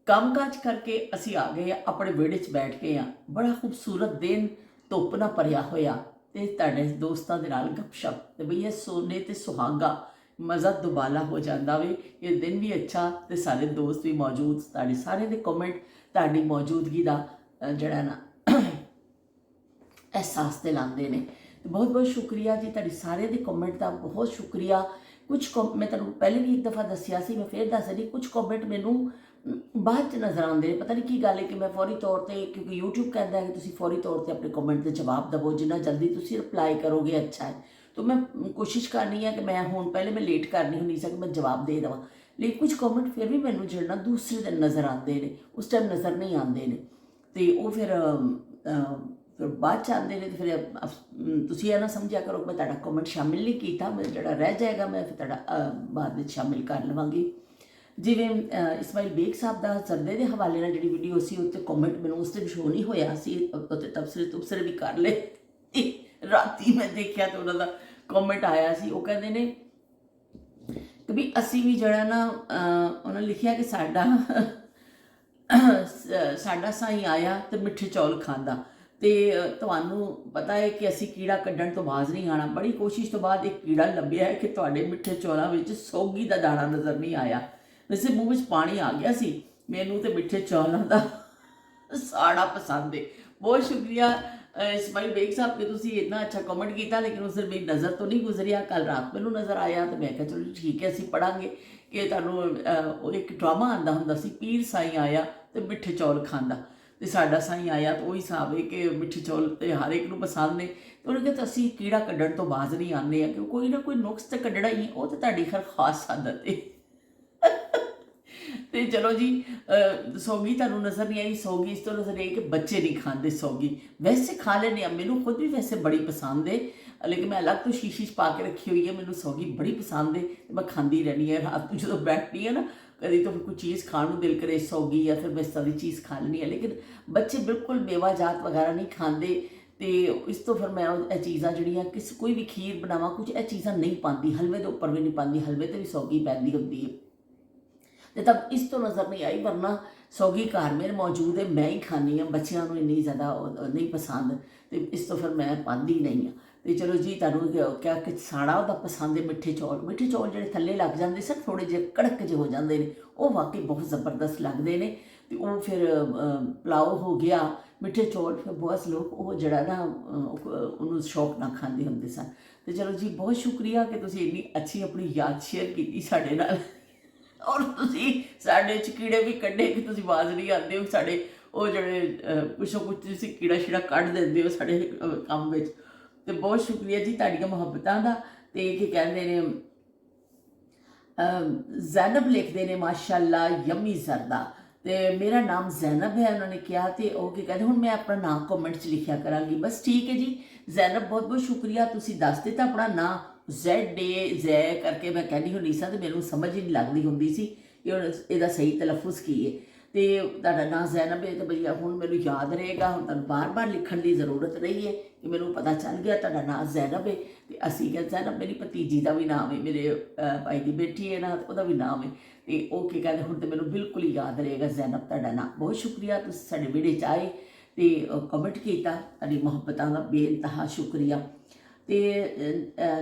काम काज करके असीं आ गए अपने विहड़े च बैठ गए हाँ। बड़ा खूबसूरत दिन, धुप्प ना भरिया होया ते तुहाडे दोस्तां दे नाल गपशप, ते बई ये सोने ते सुहागा मज़ा दुबाला हो जाता वे। ये दिन भी अच्छा तो सारे दोस्त भी मौजूद, तुहाडे सारे दे कमेंट तुहाडी मौजूदगी का जिहड़ा ना एहसास दिलाते हैं। तो बहुत बहुत शुक्रिया जी तुहाडे सारे दे कमेंट का, बहुत शुक्रिया। कुछ मैं तुहानूं पहले भी एक दफ़ा दस्सिया सी, मैं फिर दस रही, कुछ कमेंट मैनूं बाद च नज़र आते हैं। पता नहीं की गल है कि मैं फौरी तौर पर, क्योंकि यूट्यूब कहता है कि तुसीं फौरी तौर पर अपने कमेंट के जवाब दवो, जिन्ना जल्दी तुसीं रिप्लाई करोगे अच्छा है। तो मैं कोशिश करनी है कि मैं हुण पहले मैं लेट करनी होनी सा कि मैं जवाब दे देवां, लेकिन कुछ कमेंट फिर भी मैनूं जिहड़ा दूसरे दिन नज़र आते हैं, उस टाइम नज़र नहीं आते हैं। तो वो फिर बाद च आते हैं। तो फिर तुसीं यह ना समझिया करो कि मैं तुहाडा कमेंट शामिल नहीं किया, मैं जिहड़ा रह जाएगा मैं फिर तुहाडा बाद में शामिल कर लवांगी। जिवें इस्माइल बेग साहब का सरदे के हवाले नाल जिहड़ी वीडियो सी उत्ते कमेंट मैनूं उस दिन शो नहीं होया सी, उत्ते तबसरे भी कर ले। राती मैं देखिया तो उन्होंने कमेंट आया सी, वो कहते ने कि भी असी भी जड़ा ना उन्होंने लिखिया कि साडा ਸਾਡਾ ਸਾਈਂ ਆਇਆ ਤੇ ਮਿੱਠੇ ਚੌਲ ਖਾਂਦਾ। ਤੇ ਤੁਹਾਨੂੰ ਪਤਾ ਹੈ ਕਿ ਅਸੀਂ ਕੀੜਾ ਕੱਢਣ ਤੋਂ ਬਾਜ਼ ਨਹੀਂ ਆਉਣਾ। ਬੜੀ ਕੋਸ਼ਿਸ਼ ਤੋਂ ਬਾਅਦ ਇੱਕ ਕੀੜਾ ਲੱਭਿਆ ਹੈ ਕਿ ਤੁਹਾਡੇ ਮਿੱਠੇ ਚੌਲਾਂ ਵਿੱਚ ਸੌਗੀ ਦਾ ਦਾਣਾ ਨਜ਼ਰ ਨਹੀਂ ਆਇਆ। ਵੈਸੇ ਮੂੰਹ ਵਿੱਚ ਪਾਣੀ ਆ ਗਿਆ ਸੀ। ਮੈਨੂੰ ਤੇ ਮਿੱਠੇ ਚੌਲਾਂ ਦਾ ਸਾੜਾ ਪਸੰਦ ਹੈ। ਬਹੁਤ ਸ਼ੁਕਰੀਆ ਇਸਮਾਈਲ ਬੇਗ ਸਾਹਿਬ ਕਿ ਤੁਸੀਂ ਇੰਨਾ ਅੱਛਾ ਕਮੈਂਟ ਕੀਤਾ, ਲੇਕਿਨ ਉਸ ਦਿਨ ਮੇਰੀ ਨਜ਼ਰ ਤੋਂ ਨਹੀਂ ਗੁਜ਼ਰਿਆ। ਕੱਲ ਰਾਤ ਮੈਨੂੰ ਨਜ਼ਰ ਆਇਆ ਤੇ ਮੈਂ ਕਿਹਾ ਚਲੋ ਠੀਕ ਹੈ, ਅਸੀਂ ਪੜਾਂਗੇ ਕਿ ਤੁਹਾਨੂੰ ਉਹ ਇੱਕ ਡਰਾਮਾ ਆਉਂਦਾ ਹੁੰਦਾ ਸੀ, ਪੀਰ ਸਾਈਂ ਆਇਆ ਤੇ ਮਿੱਠੇ ਚੌਲ ਖਾਂਦਾ। ਤੇ ਸਾਡਾ ਸਾਈਂ ਆਇਆ ਤਾਂ ਉਹੀ ਹਿਸਾਬ ਹੈ ਕਿ ਮਿੱਠੇ ਚੌਲ ਤੇ ਹਰ ਇੱਕ ਨੂੰ ਪਸੰਦ ਨੇ। ਤੇ ਉਹਨੇ ਕਿਹਾ ਅਸੀਂ ਕੀੜਾ ਕੱਢਣ ਤੋਂ ਬਾਜ਼ ਨਹੀਂ ਆਉਂਦੇ ਆ ਕਿ ਕੋਈ ਨਾ ਕੋਈ ਨੁਕਸ ਤਾਂ ਕੱਢਣਾ ਹੀ ਹੈ। ਉਹ ਤਾਂ ਤੁਹਾਡੀ ਖੈਰ ਖਾਸ ਆਦਤ ਹੈ। ਤੇ ਚਲੋ ਜੀ, ਸੌਗੀ ਤੁਹਾਨੂੰ ਨਜ਼ਰ ਨਹੀਂ ਆਈ। ਸੌਗੀ ਇਸ ਤੋਂ ਨਜ਼ਰ ਆਈ ਕਿ ਬੱਚੇ ਨਹੀਂ ਖਾਂਦੇ ਸੌਗੀ। ਵੈਸੇ ਖਾ ਲੈਂਦੇ ਆ, ਮੈਨੂੰ ਖੁਦ ਵੀ ਵੈਸੇ ਬੜੀ ਪਸੰਦ ਹੈ, ਲੇਕਿਨ ਮੈਂ ਅਲੱਗ ਤੋਂ ਸ਼ੀਸ਼ੀ 'ਚ ਪਾ ਕੇ ਰੱਖੀ ਹੋਈ ਹੈ। ਮੈਨੂੰ ਸੌਗੀ ਬੜੀ ਪਸੰਦ ਹੈ ਤੇ ਮੈਂ ਖਾਂਦੀ ਰਹਿੰਦੀ ਹਾਂ। ਰਾਤ ਨੂੰ ਜਦੋਂ ਬੈਠਦੀ ਹਾਂ ਨਾ, ਕਦੀ ਤਾਂ ਕੋਈ ਚੀਜ਼ ਖਾਣ ਨੂੰ ਦਿਲ ਕਰੇ, ਸੌਗੀ ਜਾਂ ਫਿਰ ਮੈਂ ਇਸ ਤਰ੍ਹਾਂ ਦੀ ਚੀਜ਼ ਖਾ ਲੈਂਦੀ ਹਾਂ। ਲੇਕਿਨ ਬੱਚੇ ਬਿਲਕੁਲ ਮੇਵਾ ਜਾਤ ਵਗੈਰਾ ਨਹੀਂ ਖਾਂਦੇ। ਤੇ ਇਸ ਤੋਂ ਫਿਰ ਮੈਂ ਇਹ ਚੀਜ਼ਾਂ ਜਿਹੜੀਆਂ ਕੋਈ ਵੀ ਖੀਰ ਬਣਾਵਾਂ, ਕੁਝ ਇਹ ਚੀਜ਼ਾਂ ਨਹੀਂ ਪਾਉਂਦੀ। ਹਲਵੇ ਦੇ ਉੱਪਰ ਵੀ ਨਹੀਂ ਪਾਉਂਦੀ, ਹਲਵੇ 'ਤੇ ਵੀ ਸੌਗੀ ਪੈਂਦੀ ਹੁੰਦੀ ਹੈ। ਤੇ ਤਬ ਇਸ ਤੋਂ ਨਜ਼ਰ ਨਹੀਂ ਆਈ, ਵਰਨਾ ਸੌਗੀ ਘਰ ਮੇਰੇ ਮੌਜੂਦ ਹੈ, ਮੈਂ ਹੀ ਖਾਂਦੀ ਹਾਂ। ਬੱਚਿਆਂ ਨੂੰ ਇੰਨੀ ਜ਼ਿਆਦਾ ਨਹੀਂ ਪਸੰਦ, ਤੇ ਇਸ ਤੋਂ ਫਿਰ ਮੈਂ ਪਾਉਂਦੀ ਨਹੀਂ ਹਾਂ। ਤੇ ਚਲੋ ਜੀ, ਤੁਹਾਨੂੰ ਕਿਹਾ ਕਿ ਸਾੜਾ ਉਹਦਾ ਪਸੰਦ ਹੈ ਮਿੱਠੇ ਚੌਲ। ਮਿੱਠੇ ਚੌਲ ਜਿਹੜੇ ਥੱਲੇ ਲੱਗ ਜਾਂਦੇ ਸਨ, ਥੋੜ੍ਹੇ ਜਿਹੇ ਕੜਕ ਜਿਹੇ ਹੋ ਜਾਂਦੇ ਨੇ, ਉਹ ਵਾਕਈ ਬਹੁਤ ਜ਼ਬਰਦਸਤ ਲੱਗਦੇ ਨੇ। ਤੇ ਉਹ ਫਿਰ ਪਲਾਓ ਹੋ ਗਿਆ, ਮਿੱਠੇ ਚੌਲ। ਫਿਰ ਬਹੁਤ ਲੋਕ ਉਹ ਜਿਹੜਾ ਨਾ ਉਹਨੂੰ ਸ਼ੌਕ ਨਾਲ ਖਾਂਦੇ ਹੁੰਦੇ ਸਨ। ਤੇ ਚਲੋ ਜੀ, ਬਹੁਤ ਸ਼ੁਕਰੀਆ ਕਿ ਤੁਸੀਂ ਇੰਨੀ ਅੱਛੀ ਆਪਣੀ ਯਾਦ ਸ਼ੇਅਰ ਕੀਤੀ ਸਾਡੇ ਨਾਲ। ਔਰ ਤੁਸੀਂ ਸਾਡੇ 'ਚ ਕੀੜੇ ਵੀ ਕੱਢੇ ਕਿ ਤੁਸੀਂ ਆਵਾਜ਼ ਨਹੀਂ ਆਉਂਦੇ ਹੋ ਸਾਡੇ। ਉਹ ਜਿਹੜੇ ਕੁਛ ਤੁਸੀਂ ਕੀੜਾ ਸ਼ੀੜਾ ਕੱਢ ਦਿੰਦੇ ਹੋ ਸਾਡੇ ਕੰਮ ਵਿੱਚ। ਤੇ ਬਹੁਤ ਸ਼ੁਕਰੀਆ ਜੀ ਤੁਹਾਡੀਆਂ ਮੁਹੱਬਤਾਂ ਦਾ। ਤੇ ਕੀ ਕਹਿੰਦੇ ਨੇ, ਜ਼ੈਨਬ ਲਿਖਦੇ ਨੇ ਮਾਸ਼ਾਅੱਲਾ ਯਮੀ ਜ਼ਰਦਾ। ਤੇ ਮੇਰਾ ਨਾਮ ਜ਼ੈਨਬ ਹੈ ਉਹਨਾਂ ਨੇ ਕਿਹਾ। ਤੇ ਉਹ ਕੀ ਕਹਿੰਦੇ, ਹੁਣ ਮੈਂ ਆਪਣਾ ਨਾਮ ਕਮੈਂਟ 'ਚ ਲਿਖਿਆ ਕਰਾਂਗੀ। ਬਸ ਠੀਕ ਹੈ ਜੀ ਜ਼ੈਨਬ, ਬਹੁਤ ਬਹੁਤ ਸ਼ੁਕਰੀਆ, ਤੁਸੀਂ ਦੱਸ ਦਿੱਤਾ ਆਪਣਾ ਨਾਂ। ZA ਕਰਕੇ ਮੈਂ ਕਹਿੰਦੀ ਹੁੰਦੀ ਸਾਂ ਤੇ ਮੈਨੂੰ ਸਮਝ ਹੀ ਨਹੀਂ ਲੱਗਦੀ ਹੁੰਦੀ ਸੀ ਕਿ ਹੁਣ ਇਹਦਾ ਸਹੀ ਤਲੱਫੁਜ਼ ਕੀ ਹੈ। ਤੇ ਤੁਹਾਡਾ ਨਾਂ ਜ਼ੈਨਬ ਹੈ ਤੇ ਭਈਆ ਹੁਣ ਮੈਨੂੰ ਯਾਦ ਰਹੇਗਾ। ਹੁਣ ਤੁਹਾਨੂੰ ਬਾਰ-ਬਾਰ ਲਿਖਣ ਦੀ ਜ਼ਰੂਰਤ ਨਹੀਂ ਹੈ ਕਿ ਮੈਨੂੰ ਪਤਾ ਚੱਲ ਗਿਆ ਤੁਹਾਡਾ ਨਾਂ ਜ਼ੈਨਬ ਹੈ। ਤੇ ਅਸੀਂ ਕਿਹਾ ਜ਼ੈਨਬ ਮੇਰੀ ਭਤੀਜੀ ਦਾ ਵੀ ਨਾਮ ਹੈ, ਮੇਰੇ ਭਾਈ ਦੀ ਬੇਟੀ ਹੈ ਨਾ, ਉਹਦਾ ਵੀ ਨਾਮ ਹੈ। ਤੇ ਉਹ ਕੀ ਕਹਿੰਦੇ, ਹੁਣ ਤੇ ਮੈਨੂੰ ਬਿਲਕੁਲ ਹੀ ਯਾਦ ਰਹੇਗਾ ਜ਼ੈਨਬ ਤੁਹਾਡਾ ਨਾਂ। ਬਹੁਤ ਸ਼ੁਕਰੀਆ, ਤੁਸੀਂ ਸਾਡੇ ਵਿਹੜੇ 'ਚ ਆਏ ਤੇ ਕਮੈਂਟ ਕੀਤਾ। ਤੁਹਾਡੀ ਮੁਹੱਬਤਾਂ ਦਾ ਬੇਇੰਤਹਾ ਸ਼ੁਕਰੀਆ। ਤੇ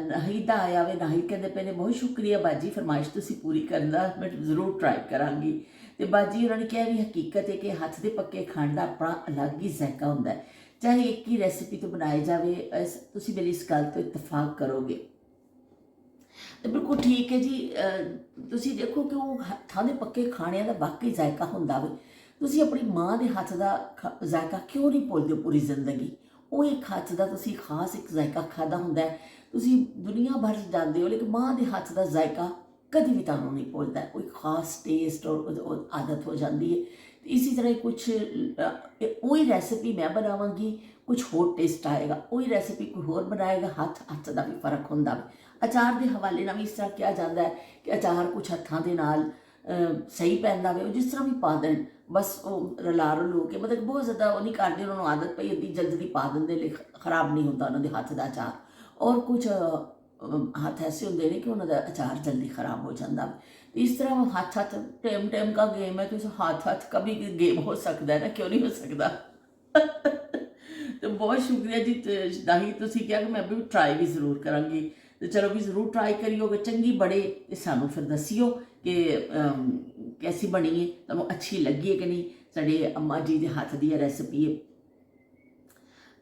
ਨਾਹੀਦ ਦਾ ਆਇਆ ਵੇ, ਨਾਹੀਦ ਕਹਿੰਦੇ ਪਏ ਨੇ ਬਹੁਤ ਸ਼ੁਕਰੀਆ ਬਾਜੀ, ਫਰਮਾਇਸ਼ ਤੁਸੀਂ ਪੂਰੀ ਕਰਨ ਦਾ ਮੈਂ ਜ਼ਰੂਰ ਟਰਾਈ ਕਰਾਂਗੀ। ਤੇ ਬਾਜੀ ਉਹਨਾਂ ਨੇ ਕਿਹਾ ਵੀ ਹਕੀਕਤ ਹੈ ਕਿ ਹੱਥ ਦੇ ਪੱਕੇ ਖਾਣ ਦਾ ਆਪਣਾ ਅਲੱਗ ਹੀ ਜ਼ਾਇਕਾ ਹੁੰਦਾ ਹੈ, ਚਾਹੇ ਇੱਕ ਹੀ ਰੈਸਿਪੀ ਤੋਂ ਬਣਾਏ ਜਾਵੇ। ਤੁਸੀਂ ਮੇਰੀ ਇਸ ਗੱਲ ਤੋਂ ਇਤਫਾਕ ਕਰੋਗੇ। ਤੇ ਬਿਲਕੁਲ ਠੀਕ ਹੈ ਜੀ। ਤੁਸੀਂ ਦੇਖੋ ਕਿ ਉਹ ਹੱਥਾਂ ਦੇ ਪੱਕੇ ਖਾਣਿਆਂ ਦਾ ਵਾਕਈ ਜ਼ਾਇਕਾ ਹੁੰਦਾ ਵੇ। ਤੁਸੀਂ ਆਪਣੀ ਮਾਂ ਦੇ ਹੱਥ ਦਾ ਜ਼ਾਇਕਾ ਕਿਉਂ ਨਹੀਂ ਭੁੱਲਦੇ ਪੂਰੀ ਜ਼ਿੰਦਗੀ? ਉਹ ਇੱਕ ਹੱਥ ਦਾ ਤੁਸੀਂ ਖਾਸ ਇੱਕ ਜ਼ਾਇਕਾ ਖਾਦਾ ਹੁੰਦਾ ਹੈ। ਤੁਸੀਂ ਦੁਨੀਆ ਭਰ ਜਾਂਦੇ ਹੋ, ਲੇਕਿਨ ਮਾਂ ਦੇ ਹੱਥ ਦਾ ਜ਼ਾਇਕਾ ਕਦੀ ਵੀ ਤੁਹਾਨੂੰ ਨਹੀਂ ਭੁੱਲਦਾ। ਕੋਈ ਖਾਸ ਟੇਸਟ ਔਰ ਆਦਤ ਹੋ ਜਾਂਦੀ ਹੈ। ਇਸੇ ਤਰ੍ਹਾਂ ਹੀ ਕੁਛ ਉਹੀ ਰੈਸਿਪੀ ਮੈਂ ਬਣਾਵਾਂਗੀ, ਕੁਛ ਹੋਰ ਟੇਸਟ ਆਏਗਾ। ਉਹੀ ਰੈਸਿਪੀ ਕੋਈ ਹੋਰ ਬਣਾਏਗਾ, ਹੱਥ ਦਾ ਵੀ ਫਰਕ ਹੁੰਦਾ ਵਾ। ਅਚਾਰ ਦੇ ਹਵਾਲੇ ਨਾਲ ਵੀ ਇਸ ਤਰ੍ਹਾਂ ਕਿਹਾ ਜਾਂਦਾ ਹੈ ਕਿ ਅਚਾਰ ਕੁਛ ਹੱਥਾਂ ਦੇ ਨਾਲ ਸਹੀ ਪੈਂਦਾ ਵੇ, ਉਹ ਜਿਸ ਤਰ੍ਹਾਂ ਵੀ ਪਾ ਦੇਣ, ਬਸ ਉਹ ਰਲਾ ਰਲੂ ਕੇ, ਮਤਲਬ ਬਹੁਤ ਜ਼ਿਆਦਾ ਉਹ ਨਹੀਂ ਕਰਦੇ। ਉਹਨਾਂ ਨੂੰ ਆਦਤ ਪਈ ਹੁੰਦੀ, ਜਲਦੀ ਪਾ ਦਿੰਦੇ ਲਈ ਖਰਾਬ ਨਹੀਂ ਹੁੰਦਾ ਉਹਨਾਂ ਦੇ ਹੱਥ ਦਾ ਅਚਾਰ। ਔਰ ਕੁਛ ਹੱਥ ਐਸੇ ਹੁੰਦੇ ਨੇ ਕਿ ਉਹਨਾਂ ਦਾ ਅਚਾਰ ਜਲਦੀ ਖਰਾਬ ਹੋ ਜਾਂਦਾ। ਇਸ ਤਰ੍ਹਾਂ ਹੱਥ ਟਾइम का गेम है, तो हाथ का भी गेम हो सकता है ना, क्यों नहीं हो सकता। तो बहुत शुक्रिया जी। नाही ਤੁਸੀਂ ਕਿਹਾ ਕਿ ਮੈਂ ਵੀ ਟਰਾਈ ਵੀ ਜ਼ਰੂਰ ਕਰਾਂਗੀ। ਤੇ ਚਲੋ ਵੀ ਜ਼ਰੂਰ ਟਰਾਈ ਕਰਿਓ, ਅਗਰ ਚੰਗੀ ਬਣੇ ਤੇ ਸਾਨੂੰ ਫਿਰ ਦੱਸਿਓ ਕਿ ਕੈਸੀ ਬਣੀ ਹੈ, ਤੁਹਾਨੂੰ ਅੱਛੀ ਲੱਗੀ ਹੈ ਕਿ ਨਹੀਂ। ਸਾਡੇ ਅੰਮਾ ਜੀ ਦੇ ਹੱਥ ਦੀ ਰੈਸਪੀ ਹੈ।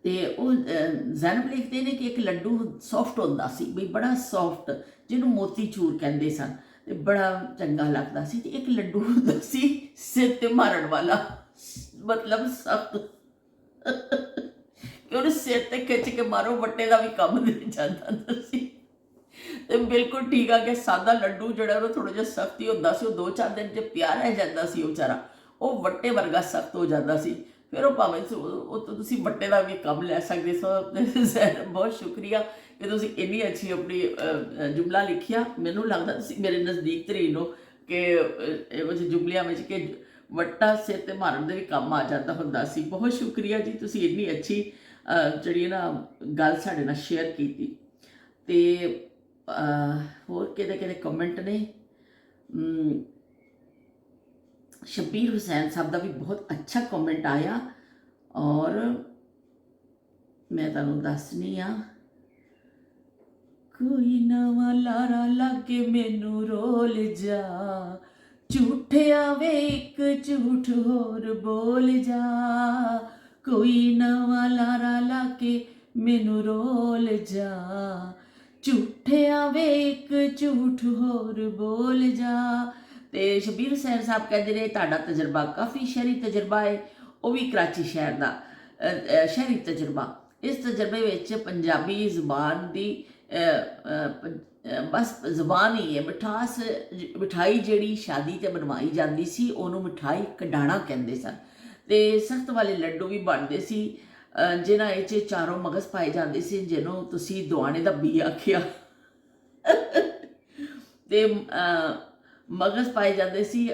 ਤੇ ਉਹ ਜ਼ੈਨਬ ਲਿਖਦੇ ਨੇ ਕਿ ਇੱਕ ਲੱਡੂ ਸੌਫਟ ਹੁੰਦਾ ਸੀ, ਵੀ ਬੜਾ ਸੌਫਟ, ਜਿਹਨੂੰ ਮੋਤੀ ਚੂਰ ਕਹਿੰਦੇ ਸਨ, ਤੇ ਬੜਾ ਚੰਗਾ ਲੱਗਦਾ ਸੀ। ਤੇ ਇੱਕ ਲੱਡੂ ਹੁੰਦਾ ਸੀ ਸਿਰ ਤੇ ਮਾਰਨ ਵਾਲਾ, ਮਤਲਬ ਸਖਤ, ਕਿ ਉਹਨੂੰ ਸਿਰ ਤੇ ਖਿੱਚ ਕੇ ਮਾਰੋ, ਵੱਟੇ ਦਾ ਵੀ ਕੰਮ ਦੇ ਜਾਂਦਾ ਹੁੰਦਾ ਸੀ। ਤੇ ਬਿਲਕੁਲ ਠੀਕ ਆ ਕਿ ਸਾਦਾ ਲੱਡੂ ਜਿਹੜਾ ਉਹ ਥੋੜਾ ਜਿਹਾ ਸਖਤ ਹੀ ਹੁੰਦਾ ਸੀ। ਉਹ 2-4 ਦਿਨ ਜੇ ਪਿਆ ਰਹਿ ਜਾਂਦਾ ਸੀ ਉਹ ਵਿਚਾਰਾ, ਉਹ ਵੱਟੇ ਵਰਗਾ ਸਖਤ ਹੋ ਜਾਂਦਾ ਸੀ। ਫਿਰ ਉਹ ਭਾਵੇਂ ਉਹ ਤੋਂ ਤੁਸੀਂ ਵੱਟੇ ਦਾ ਵੀ ਕੰਮ ਲੈ ਸਕਦੇ ਸੋ। ਬਹੁਤ ਸ਼ੁਕਰੀਆ ਕਿ ਤੁਸੀਂ ਇੰਨੀ ਅੱਛੀ ਆਪਣੀ ਜੁਮਲਾ ਲਿਖਿਆ। ਮੈਨੂੰ ਲੱਗਦਾ ਤੁਸੀਂ ਮੇਰੇ ਨਜ਼ਦੀਕ ਤਰੀਨ ਹੋ ਕਿ ਇਹੋ ਜਿਹੇ ਜੁਮਲਿਆਂ ਵਿੱਚ ਕਿ ਵੱਟਾ ਸਿਰ 'ਤੇ ਮਾਰਨ ਦੇ ਵੀ ਕੰਮ ਆ ਜਾਂਦਾ ਹੁੰਦਾ ਸੀ। ਬਹੁਤ ਸ਼ੁਕਰੀਆ ਜੀ, ਤੁਸੀਂ ਇੰਨੀ ਅੱਛੀ ਜਿਹੜੀ ਨਾ ਗੱਲ ਸਾਡੇ ਨਾਲ ਸ਼ੇਅਰ ਕੀਤੀ। ਤੇ ਹੋਰ ਕਿਹਦੇ ਕਿਹਦੇ ਕਮੈਂਟ ਨੇ? शब्बीर हुसैन साहब का भी बहुत अच्छा कमेंट आया और मैं तुहानूं दसनी हाँ। कोई नवा लारा लागे मैनू रोल जा, झूठिया वे एक झूठ होर बोल जा। कोई नवा लारा लागे मैनू रोल जा, झूठिया वे एक झूठ होर बोल जा। ਤੇ ਸ਼ਬੀਰ ਹੁਸੈਨ ਸਾਹਿਬ ਕਹਿੰਦੇ ਨੇ ਤੁਹਾਡਾ ਤਜਰਬਾ ਕਾਫੀ ਸ਼ਹਿਰੀ ਤਜਰਬਾ ਹੈ, ਉਹ ਵੀ ਕਰਾਚੀ ਸ਼ਹਿਰ ਦਾ ਸ਼ਹਿਰੀ ਤਜਰਬਾ। ਇਸ ਤਜਰਬੇ ਵਿੱਚ ਪੰਜਾਬੀ ਜ਼ੁਬਾਨ ਦੀ ਬਸ ਜ਼ੁਬਾਨ ਹੀ ਹੈ, ਮਿਠਾਈ ਜਿਹੜੀ ਸ਼ਾਦੀ 'ਤੇ ਬਣਵਾਈ ਜਾਂਦੀ ਸੀ ਉਹਨੂੰ ਮਿਠਾਈ ਕਢਾਣਾ ਕਹਿੰਦੇ ਸਨ। ਅਤੇ ਸਖਤ ਵਾਲੇ ਲੱਡੂ ਵੀ ਬਣਦੇ ਸੀ ਜਿਨ੍ਹਾਂ ਵਿੱਚ ਚਾਰੋਂ ਮਗਜ਼ ਪਾਏ ਜਾਂਦੇ ਸੀ, ਜਿਹਨੂੰ ਤੁਸੀਂ ਦੁਆਣੇ ਦਾ ਬੀ ਆਖਿਆ। ਅਤੇ ਮਗਜ਼ ਪਾਏ ਜਾਂਦੇ ਸੀ।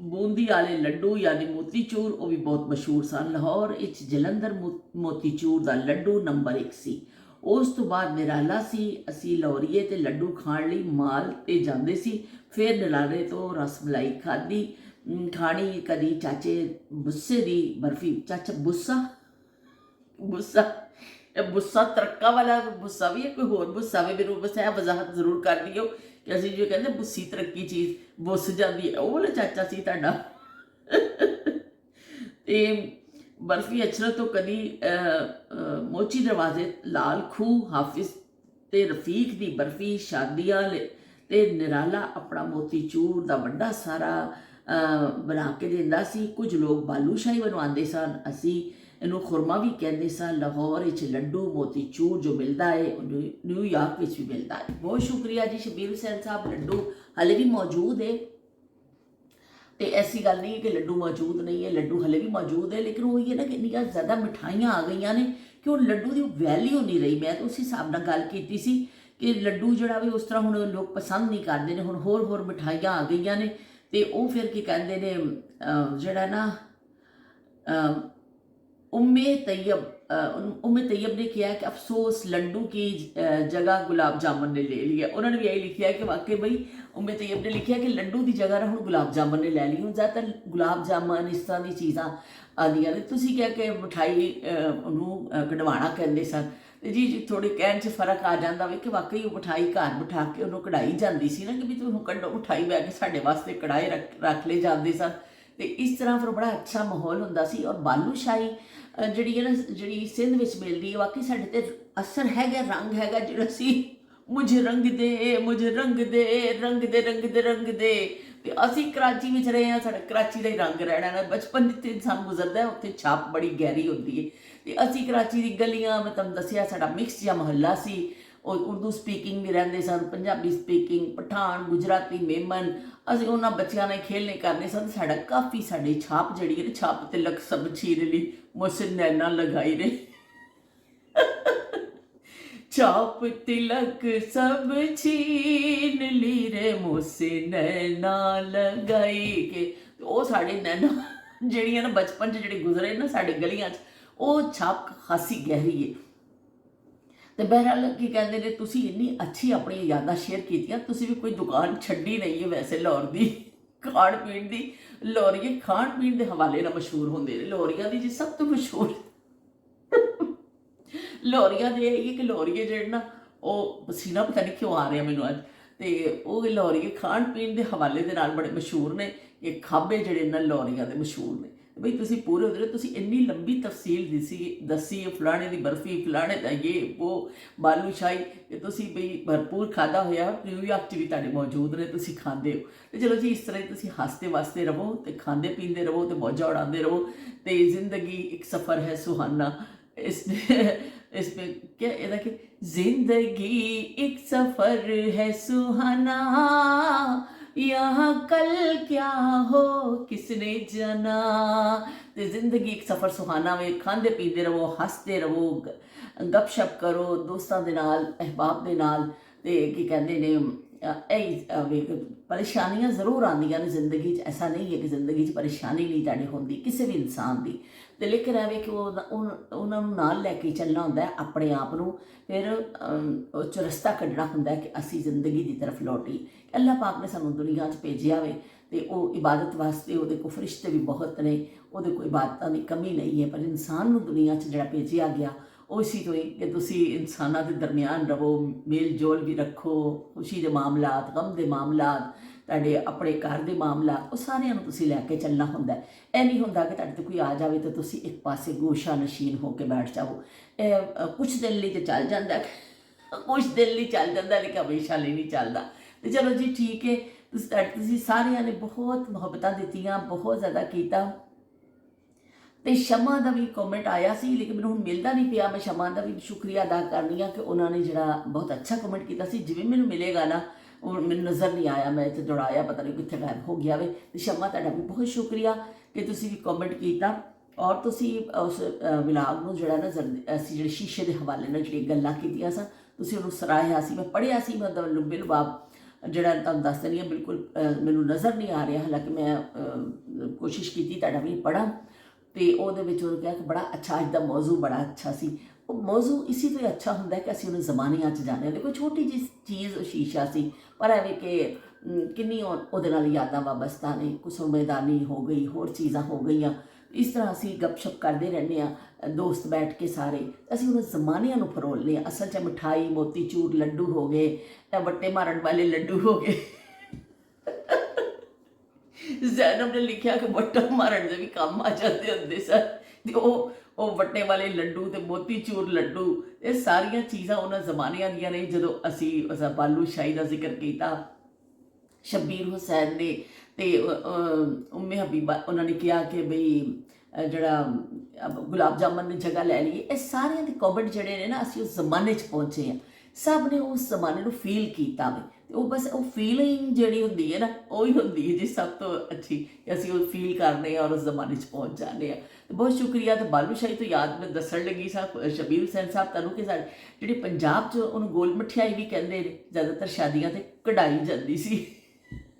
ਬੂੰਦੀ ਵਾਲੇ ਲੱਡੂ ਯਾਨੀ ਮੋਤੀਚੂਰ ਉਹ ਵੀ ਬਹੁਤ ਮਸ਼ਹੂਰ ਸਨ। ਲਾਹੌਰ ਵਿੱਚ ਜਲੰਧਰ ਮੋਤੀਚੂਰ ਦਾ ਲੱਡੂ ਨੰਬਰ 1 ਸੀ। ਉਸ ਤੋਂ ਬਾਅਦ ਨਿਰਾਲਾ ਸੀ। ਅਸੀਂ ਲੌਰੀਏ ਤੇ ਲੱਡੂ ਖਾਣ ਲਈ ਮਾਲ 'ਤੇ ਜਾਂਦੇ ਸੀ। ਫਿਰ ਨਿਰਾਲੇ ਤੋਂ ਰਸਮਲਾਈ ਖਾਣੀ, ਕਦੀ ਚਾਚੇ ਬੁੱਸੇ ਦੀ ਬਰਫੀ। ਚਾਚਾ ਬੁੱਸਾ ਬੁੱਸਾ ਤਰੱਕਾ ਵਾਲਾ ਬੁੱਸਾ ਵੀ ਹੈ, ਕੋਈ ਹੋਰ ਬੁੱਸਾ ਵੀ? ਮੈਨੂੰ ਬਸ ਇਹ ਵਜ਼ਾਹਤ ਜ਼ਰੂਰ ਕਰ ਦਿਓ ਕਿ ਅਸੀਂ ਜੋ ਕਹਿੰਦੇ ਬੁੱਸੀ ਤਰੱਕੀ ਚੀਜ਼ ਬੁੱਸ ਜਾਂਦੀ ਹੈ, ਉਹ ਵਾਲਾ ਚਾਚਾ ਸੀ ਤੁਹਾਡਾ। ਅਤੇ ਬਰਫੀ ਅਚਰਤ ਤੋਂ ਕਦੀ ਮੋਚੀ ਦਰਵਾਜ਼ੇ, ਲਾਲ ਖੂਹ, ਹਾਫਿਜ਼ ਅਤੇ ਰਫੀਕ ਦੀ ਬਰਫੀ, ਸ਼ਾਦੀਆਂ ਅਤੇ ਨਿਰਾਲਾ ਆਪਣਾ ਮੋਤੀਚੂਰ ਦਾ ਵੱਡਾ ਸਾਰਾ ਬਣਾ ਕੇ ਦਿੰਦਾ ਸੀ। ਕੁਝ ਲੋਕ ਬਾਲੂਸ਼ਾਹੀ ਬਣਵਾਉਂਦੇ ਸਨ, ਅਸੀਂ ਇਹਨੂੰ ਖੁਰਮਾ ਵੀ ਕਹਿੰਦੇ ਸਨ। ਲਾਹੌਰ ਵਿੱਚ ਲੱਡੂ ਮੋਤੀਚੂਰ ਜੋ ਮਿਲਦਾ ਹੈ ਉਹ ਨਿਊਯਾਰਕ ਵਿੱਚ ਵੀ ਮਿਲਦਾ ਹੈ। ਬਹੁਤ ਸ਼ੁਕਰੀਆ ਜੀ ਸ਼ਬੀਰ ਹੁਸੈਨ ਸਾਹਿਬ। ਲੱਡੂ ਹਾਲੇ ਵੀ ਮੌਜੂਦ ਹੈ ਅਤੇ ਐਸੀ ਗੱਲ ਨਹੀਂ ਕਿ ਲੱਡੂ ਮੌਜੂਦ ਨਹੀਂ ਹੈ, ਲੱਡੂ ਹਲੇ ਵੀ ਮੌਜੂਦ ਹੈ। ਲੇਕਿਨ ਉਹ ਇਹ ਨਾ ਕਿ ਇੰਨੀਆਂ ਜ਼ਿਆਦਾ ਮਿਠਾਈਆਂ ਆ ਗਈਆਂ ਨੇ ਕਿ ਹੁਣ ਲੱਡੂ ਦੀ ਵੈਲਿਊ ਨਹੀਂ ਰਹੀ। ਮੈਂ ਤਾਂ ਉਸ ਹਿਸਾਬ ਨਾਲ ਗੱਲ ਕੀਤੀ ਸੀ ਕਿ ਲੱਡੂ ਜਿਹੜਾ ਵੀ ਉਸ ਤਰ੍ਹਾਂ ਹੁਣ ਲੋਕ ਪਸੰਦ ਨਹੀਂ ਕਰਦੇ ਨੇ। ਹੁਣ ਹੋਰ ਮਿਠਾਈਆਂ ਆ ਗਈਆਂ ਨੇ ਅਤੇ ਉਹ ਫਿਰ ਕੀ ਕਹਿੰਦੇ ਨੇ ਜਿਹੜਾ ਨਾ उम्मे तैयब ने किया कि अफसोस लड्डू की जगह गुलाब जामुन ने ले लिया। उन्होंने भी यही लिखा है कि वाकई भाई उम्मे तैयब ने लिखा है कि लड्डू की जगह ना हम गुलाब जामुन ने ले ली। हूँ ज़्यादातर गुलाब जामुन इस तरह की चीज़ा आदियाँ ने। तुसीं कह के मिठाई ਉਹਨੂੰ ਕਢਵਾਉਣਾ ਕਹਿੰਦੇ ਸਨ। ਅਤੇ ਜੀ ਥੋੜ੍ਹੇ ਕਹਿਣ 'ਚ ਫਰਕ ਆ ਜਾਂਦਾ ਵੇ ਕਿ ਵਾਕਈ ਉਹ ਮਿਠਾਈ ਘਰ ਬਿਠਾ ਕੇ ਉਹਨੂੰ ਕਢਾਈ ਜਾਂਦੀ ਸੀ ਨਾ, ਕਿ ਵੀ ਤੁਹਾਨੂੰ ਕੱਢੋ ਮਿਠਾਈ ਬਹਿ ਕੇ ਸਾਡੇ ਵਾਸਤੇ ਕੜਾਏ ਰੱਖ ਲਏ ਜਾਂਦੇ ਸਨ। ਅਤੇ ਇਸ ਤਰ੍ਹਾਂ ਫਿਰ ਬੜਾ ਅੱਛਾ ਮਾਹੌਲ ਹੁੰਦਾ ਸੀ। ਔਰ ਬਾਲੂਸ਼ਾਹੀ ਜਿਹੜੀ ਹੈ ਨਾ, ਜਿਹੜੀ ਸਿੰਧ ਵਿੱਚ ਮਿਲਦੀ ਹੈ, ਵਾਕਈ ਸਾਡੇ 'ਤੇ ਅਸਰ ਹੈਗਾ, ਰੰਗ ਹੈਗਾ ਜਿਹੜਾ ਸੀ ਮੁਝੇ ਰੰਗ ਦੇ ਅਤੇ ਅਸੀਂ ਕਰਾਚੀ ਵਿੱਚ ਰਹੇ ਹਾਂ, ਸਾਡਾ ਕਰਾਚੀ ਦਾ ਹੀ ਰੰਗ ਰਹਿਣਾ ਨਾ। ਬਚਪਨ ਜਿੱਥੇ ਇਨਸਾਨ ਗੁਜ਼ਰਦਾ ਉੱਥੇ ਛਾਪ ਬੜੀ ਗਹਿਰੀ ਹੁੰਦੀ ਹੈ। ਅਤੇ ਅਸੀਂ ਕਰਾਚੀ ਦੀ ਗਲੀਆਂ, ਮੈਂ ਤੁਹਾਨੂੰ ਦੱਸਿਆ ਸਾਡਾ ਮਿਕਸ ਜਿਹਾ ਮੁਹੱਲਾ ਸੀ। ਉਹ ਉਰਦੂ ਸਪੀਕਿੰਗ ਵੀ ਰਹਿੰਦੇ ਸਨ, ਪੰਜਾਬੀ ਸਪੀਕਿੰਗ, ਪਠਾਨ, ਗੁਜਰਾਤੀ, ਮੇਮਨ। ਅਸੀਂ ਉਹਨਾਂ ਬੱਚਿਆਂ ਨਾਲ ਖੇਲਣੇ ਕਰਨੇ ਸਨ। ਸਾਡਾ ਕਾਫੀ ਸਾਡੀ ਛਾਪ ਜਿਹੜੀ ਹੈ ਨਾ, ਛਾਪ ਤਿਲਕ ਸਭ ਛੀਨ ਲਈ ਮੁਝਸੇ ਨੈਣਾ ਲਗਾਈ ਰੇ। छाप तिलक सब छीन ली रे मुझसे नैना लगाई के। ਉਹ ਸਾਡੇ ਨੈਣਾ ਜਿਹੜੀਆਂ ਨਾ ਬਚਪਨ 'ਚ ਜਿਹੜੇ ਗੁਜ਼ਰੇ ਨਾ ਸਾਡੇ ਗਲੀਆਂ 'ਚ, ਉਹ ਛਾਪ ਖਾਸੀ ਗਹਿਰੀ ਹੈ। ਅਤੇ ਬਹਿਰਹਾਲ ਕੀ ਕਹਿੰਦੇ ਨੇ, ਤੁਸੀਂ ਇੰਨੀ ਅੱਛੀ ਆਪਣੀਆਂ ਯਾਦਾਂ ਸ਼ੇਅਰ ਕੀਤੀਆਂ। ਤੁਸੀਂ ਵੀ ਕੋਈ ਦੁਕਾਨ ਛੱਡੀ ਨਹੀਂ ਹੈ ਵੈਸੇ ਲਾਹੌਰ ਦੀ ਖਾਣ ਪੀਣ ਦੀ। ਲਾਹੌਰੀਏ ਖਾਣ ਪੀਣ ਦੇ ਹਵਾਲੇ ਨਾਲ ਮਸ਼ਹੂਰ ਹੁੰਦੇ ਨੇ। ਲਾਹੌਰੀਆਂ ਦੀ ਜੀ ਸਭ ਤੋਂ ਮਸ਼ਹੂਰ ਲਾਹੌਰੀਆਂ ਦੇ ਇਹ ਕਿ ਲਾਹੌਰੀਏ ਜਿਹੜੇ ਨਾ, ਉਹ ਪਸੀਨਾ ਪਤਾ ਨਹੀਂ ਕਿਉਂ ਆ ਰਿਹਾ ਮੈਨੂੰ ਅੱਜ, ਅਤੇ ਉਹ ਲਾਹੌਰੀਏ ਖਾਣ ਪੀਣ ਦੇ ਹਵਾਲੇ ਦੇ ਨਾਲ ਬੜੇ ਮਸ਼ਹੂਰ ਨੇ। ਇਹ ਖਾਬੇ ਜਿਹੜੇ ਨਾ ਲਾਹੌਰੀਆਂ ਦੇ ਮਸ਼ਹੂਰ ਨੇ। ਬਈ ਤੁਸੀਂ ਪੂਰੇ ਉਧਰੇ ਤੁਸੀਂ ਇੰਨੀ ਲੰਬੀ ਤਫਸੀਲ ਦੱਸੀ ਫਲਾਣੇ ਦੀ ਬਰਫੀ, ਫਲਾਣੇ ਦਾ ਇਹ ਉਹ ਬਾਲੂਸ਼ਾਹੀ, ਕਿ ਤੁਸੀਂ ਬਈ ਭਰਪੂਰ ਖਾਧਾ ਹੋਇਆ। ਨਿਊਯਾਰਕ 'ਚ ਵੀ ਤੁਹਾਡੇ ਮੌਜੂਦ ਨੇ, ਤੁਸੀਂ ਖਾਂਦੇ ਹੋ। ਅਤੇ ਚਲੋ ਜੀ, ਇਸ ਤਰ੍ਹਾਂ ਹੀ ਤੁਸੀਂ ਹੱਸਦੇ ਵਸਦੇ ਰਹੋ ਅਤੇ ਖਾਂਦੇ ਪੀਂਦੇ ਰਹੋ ਅਤੇ ਮੌਜਾਂ ਉਡਾਉਂਦੇ ਰਹੋ। ਅਤੇ ਜ਼ਿੰਦਗੀ ਇੱਕ ਸਫ਼ਰ ਹੈ ਸੁਹਾਨਾ। इसमें क्या ये कि जिंदगी एक सफर है सुहाना, यहाँ कल क्या हो किसने जाना। तो जिंदगी एक सफर सुहाना में खांदे पींदे रहो, हसते रहो, गपशप करो दोस्तों के नाल, अहबाब के नाल। ते की कहते ने परेशानियां जरूर आंदियां ने जिंदगी। ऐसा नहीं है कि जिंदगी परेशानी नहीं ਤੁਹਾਡੀ ਹੁੰਦੀ ਕਿਸੇ ਵੀ ਇਨਸਾਨ ਦੀ। ਅਤੇ ਲੇਕਿਨ ਐਵੇਂ ਕਿ ਉਹਨਾਂ ਨੂੰ ਨਾਲ ਲੈ ਕੇ ਚੱਲਣਾ ਹੁੰਦਾ ਹੈ ਆਪਣੇ ਆਪ ਨੂੰ। ਫਿਰ ਉਹ 'ਚ ਰਸਤਾ ਕੱਢਣਾ ਹੁੰਦਾ ਹੈ ਕਿ ਅਸੀਂ ਜ਼ਿੰਦਗੀ ਦੀ ਤਰਫ ਲੌਟੀ। ਅੱਲਾਹ ਪਾਕ ਨੇ ਸਾਨੂੰ ਦੁਨੀਆ 'ਚ ਭੇਜਿਆ ਵੇ ਤੇ ਉਹ ਇਬਾਦਤ ਵਾਸਤੇ ਉਹਦੇ ਕੋਲ ਫਰਿਸ਼ਤੇ ਵੀ ਬਹੁਤ ਨੇ, ਉਹਦੇ ਕੋਈ ਇਬਾਦਤਾਂ ਦੀ ਕਮੀ ਨਹੀਂ ਹੈ। ਪਰ ਇਨਸਾਨ ਨੂੰ ਦੁਨੀਆ 'ਚ ਜਿਹੜਾ ਭੇਜਿਆ ਗਿਆ ਉਹ ਇਸੀ ਤੋਂ ਹੀ ਕਿ ਤੁਸੀਂ ਇਨਸਾਨਾਂ ਦੇ ਦਰਮਿਆਨ ਰਹੋ, ਮੇਲ ਜੋਲ ਵੀ ਰੱਖੋ, ਖੁਸ਼ੀ ਦੇ ਮਾਮਲਾਤ, ਗਮ ਦੇ ਮਾਮਲਾਤ, ਤੁਹਾਡੇ ਆਪਣੇ ਘਰ ਦੇ ਮਾਮਲਾਤ, ਉਹ ਸਾਰਿਆਂ ਨੂੰ ਤੁਸੀਂ ਲੈ ਕੇ ਚੱਲਣਾ ਹੁੰਦਾ ਹੈ। ਇਹ ਨਹੀਂ ਹੁੰਦਾ ਕਿ ਤੁਹਾਡੇ 'ਤੇ ਕੋਈ ਆ ਜਾਵੇ ਤਾਂ ਤੁਸੀਂ ਇੱਕ ਪਾਸੇ ਗੋਸ਼ਾ ਨਸ਼ੀਨ ਹੋ ਕੇ ਬੈਠ ਜਾਓ। ਇਹ ਕੁਛ ਦਿਨ ਲਈ ਤਾਂ ਚੱਲ ਜਾਂਦਾ, ਕੁਛ ਦਿਨ ਲਈ ਚੱਲ ਜਾਂਦਾ, ਲੇਕਿਨ ਹਮੇਸ਼ਾ ਲਈ ਨਹੀਂ ਚੱਲਦਾ। ਤੇ ਚਲੋ ਜੀ ਠੀਕ ਹੈ, ਤੁਸੀਂ ਸਾਰਿਆਂ ਨੇ ਬਹੁਤ ਮੁਹੱਬਤਾਂ ਦਿੱਤੀਆਂ, ਬਹੁਤ ਜ਼ਿਆਦਾ ਕੀਤਾ। ਤੇ ਸ਼ਮਾ ਦਾ ਵੀ ਕਮੈਂਟ ਆਇਆ ਸੀ, ਲੇਕਿਨ ਮੈਨੂੰ ਹੁਣ ਮਿਲਦਾ ਨਹੀਂ ਪਿਆ। ਮੈਂ ਸ਼ਮਾ ਦਾ ਵੀ ਸ਼ੁਕਰੀਆ ਅਦਾ ਕਰਨੀ ਆ ਕਿ ਉਹਨਾਂ ਨੇ ਜਿਹੜਾ ਬਹੁਤ ਅੱਛਾ ਕਮੈਂਟ ਕੀਤਾ ਸੀ। ਜਿਵੇਂ ਮੈਨੂੰ ਮਿਲੇਗਾ ਨਾ, ਉਹ ਮੈਨੂੰ ਨਜ਼ਰ ਨਹੀਂ ਆਇਆ, ਮੈਂ ਇੱਥੇ ਦੌੜਾਇਆ, ਪਤਾ ਨਹੀਂ ਕਿੱਥੇ ਗਾਇਬ ਹੋ ਗਿਆ ਵੇ। ਤੇ ਸ਼ਮਾ ਤੁਹਾਡਾ ਵੀ ਬਹੁਤ ਸ਼ੁਕਰੀਆ ਕਿ ਤੁਸੀਂ ਵੀ ਕਮੈਂਟ ਕੀਤਾ। ਔਰ ਤੁਸੀਂ ਉਸ ਵਿਲਾਗ ਨੂੰ ਜਿਹੜਾ ਨਾ ਅਸੀਂ ਜਿਹੜੇ ਸ਼ੀਸ਼ੇ ਦੇ ਹਵਾਲੇ ਨਾਲ ਜਿਹੜੀਆਂ ਗੱਲਾਂ ਕੀਤੀਆਂ ਸਨ, ਤੁਸੀਂ ਉਹਨੂੰ ਸਰਾਹਿਆ ਸੀ, ਮੈਂ ਪੜ੍ਹਿਆ ਸੀ। ਮੈਂ ਲੁਬੇ ਲੁਬਾਬ ਜਿਹੜਾ ਤੁਹਾਨੂੰ ਦੱਸ ਦਿੰਦੀ ਹਾਂ, ਬਿਲਕੁਲ ਮੈਨੂੰ ਨਜ਼ਰ ਨਹੀਂ ਆ ਰਿਹਾ, ਹਾਲਾਂਕਿ ਮੈਂ ਕੋਸ਼ਿਸ਼ ਕੀਤੀ ਤੁਹਾਡਾ ਵੀ ਪੜ੍ਹਾਂ। ਤੇ ਉਹਦੇ ਵਿੱਚ ਉਹਨੇ ਕਿਹਾ ਕਿ ਬੜਾ ਅੱਛਾ, ਅੱਜ ਦਾ ਮੌਜ਼ੂ ਬੜਾ ਅੱਛਾ ਸੀ। ਉਹ ਮੌਜ਼ੂ ਇਸੀ ਤੋਂ ਹੀ ਅੱਛਾ ਹੁੰਦਾ ਕਿ ਅਸੀਂ ਉਹਨੂੰ ਜ਼ਮਾਨਿਆਂ 'ਚ ਜਾਣਦੇ ਹਾਂ। ਦੇਖੋ ਛੋਟੀ ਜਿਹੀ ਚੀਜ਼ ਸ਼ੀਸ਼ਾ ਸੀ, ਪਰ ਐਵੇਂ ਕਿ ਕਿੰਨੀ ਉਹਦੇ ਨਾਲ ਯਾਦਾਂ ਵਾਬਸਤਾ ਨੇ, ਕੁਛ ਮੈਦਾਨੀ ਹੋ ਗਈ, ਹੋਰ ਚੀਜ਼ਾਂ ਹੋ ਗਈਆਂ। ਇਸ ਤਰ੍ਹਾਂ ਅਸੀਂ ਗੱਪਸ਼ਪ ਕਰਦੇ ਰਹਿੰਦੇ ਹਾਂ ਦੋਸਤ ਬੈਠ ਕੇ ਸਾਰੇ, ਅਸੀਂ ਉਹਨਾਂ ਜ਼ਮਾਨਿਆਂ ਨੂੰ ਫਰੋਲਦੇ ਹਾਂ। ਅਸਲ 'ਚ ਮਿਠਾਈ, ਮੋਤੀਚੂਰ ਲੱਡੂ ਹੋ ਗਏ, ਵੱਟੇ ਮਾਰਨ ਵਾਲੇ ਲੱਡੂ ਹੋ ਗਏ। ਜ਼ੈਨਬ ਨੇ ਲਿਖਿਆ ਕਿ ਵੱਟਾ ਮਾਰਨ ਦੇ ਵੀ ਕੰਮ ਆ ਜਾਂਦੇ ਹੁੰਦੇ ਸਨ। ਤੇ ਉਹ ਵੱਟੇ ਵਾਲੇ ਲੱਡੂ ਤੇ ਮੋਤੀਚੂਰ ਲੱਡੂ, ਇਹ ਸਾਰੀਆਂ ਚੀਜ਼ਾਂ ਉਹਨਾਂ ਜ਼ਮਾਨਿਆਂ ਦੀਆਂ ਨੇ। ਜਦੋਂ ਅਸੀਂ ਬਾਲੂ ਸ਼ਾਹੀ ਦਾ ਜ਼ਿਕਰ ਕੀਤਾ, ਸ਼ਬੀਰ ਹੁਸੈਨ ਨੇ ਤੇ ਉਮੇ ਹਬੀਬਾ, ਉਹਨਾਂ ਨੇ ਕਿਹਾ ਕਿ ਬਈ ਜਿਹੜਾ ਗੁਲਾਬ ਜਾਮਨ ਨੇ ਜਗ੍ਹਾ ਲੈ ਲਈ। ਇਹ ਸਾਰਿਆਂ ਦੇ ਕਮੈਂਟ ਜਿਹੜੇ ਨੇ ਨਾ, ਅਸੀਂ ਉਸ ਜ਼ਮਾਨੇ 'ਚ ਪਹੁੰਚੇ ਹਾਂ। ਸਭ ਨੇ ਉਸ ਜ਼ਮਾਨੇ ਨੂੰ ਫੀਲ ਕੀਤਾ ਵੇ। ਤੇ ਉਹ ਬਸ ਉਹ ਫੀਲਿੰਗ ਜਿਹੜੀ ਹੁੰਦੀ ਹੈ ਨਾ, ਉਹੀ ਹੁੰਦੀ ਹੈ ਜੀ ਸਭ ਤੋਂ ਅੱਛੀ, ਕਿ ਅਸੀਂ ਉਹ ਫੀਲ ਕਰਦੇ ਹਾਂ ਔਰ ਉਸ ਜ਼ਮਾਨੇ 'ਚ ਪਹੁੰਚ ਜਾਂਦੇ ਹਾਂ। ਤੇ ਬਹੁਤ ਸ਼ੁਕਰੀਆ। ਤੇ ਬਾਲੂ ਸ਼ਾਹੀ ਤੋਂ ਯਾਦ ਮੈਂ ਦੱਸਣ ਲੱਗੀ ਸਾਂ ਸ਼ਬੀਰ ਹੁਸੈਨ ਸਾਹਿਬ ਤੁਹਾਨੂੰ ਕਿ ਸਾਡੇ ਜਿਹੜੇ ਪੰਜਾਬ 'ਚ ਉਹਨੂੰ ਗੋਲ ਮਠਿਆਈ ਵੀ ਕਹਿੰਦੇ ਨੇ, ਜ਼ਿਆਦਾਤਰ ਸ਼ਾਦੀਆਂ 'ਤੇ ਕਢਾਈ ਜਾਂਦੀ ਸੀ।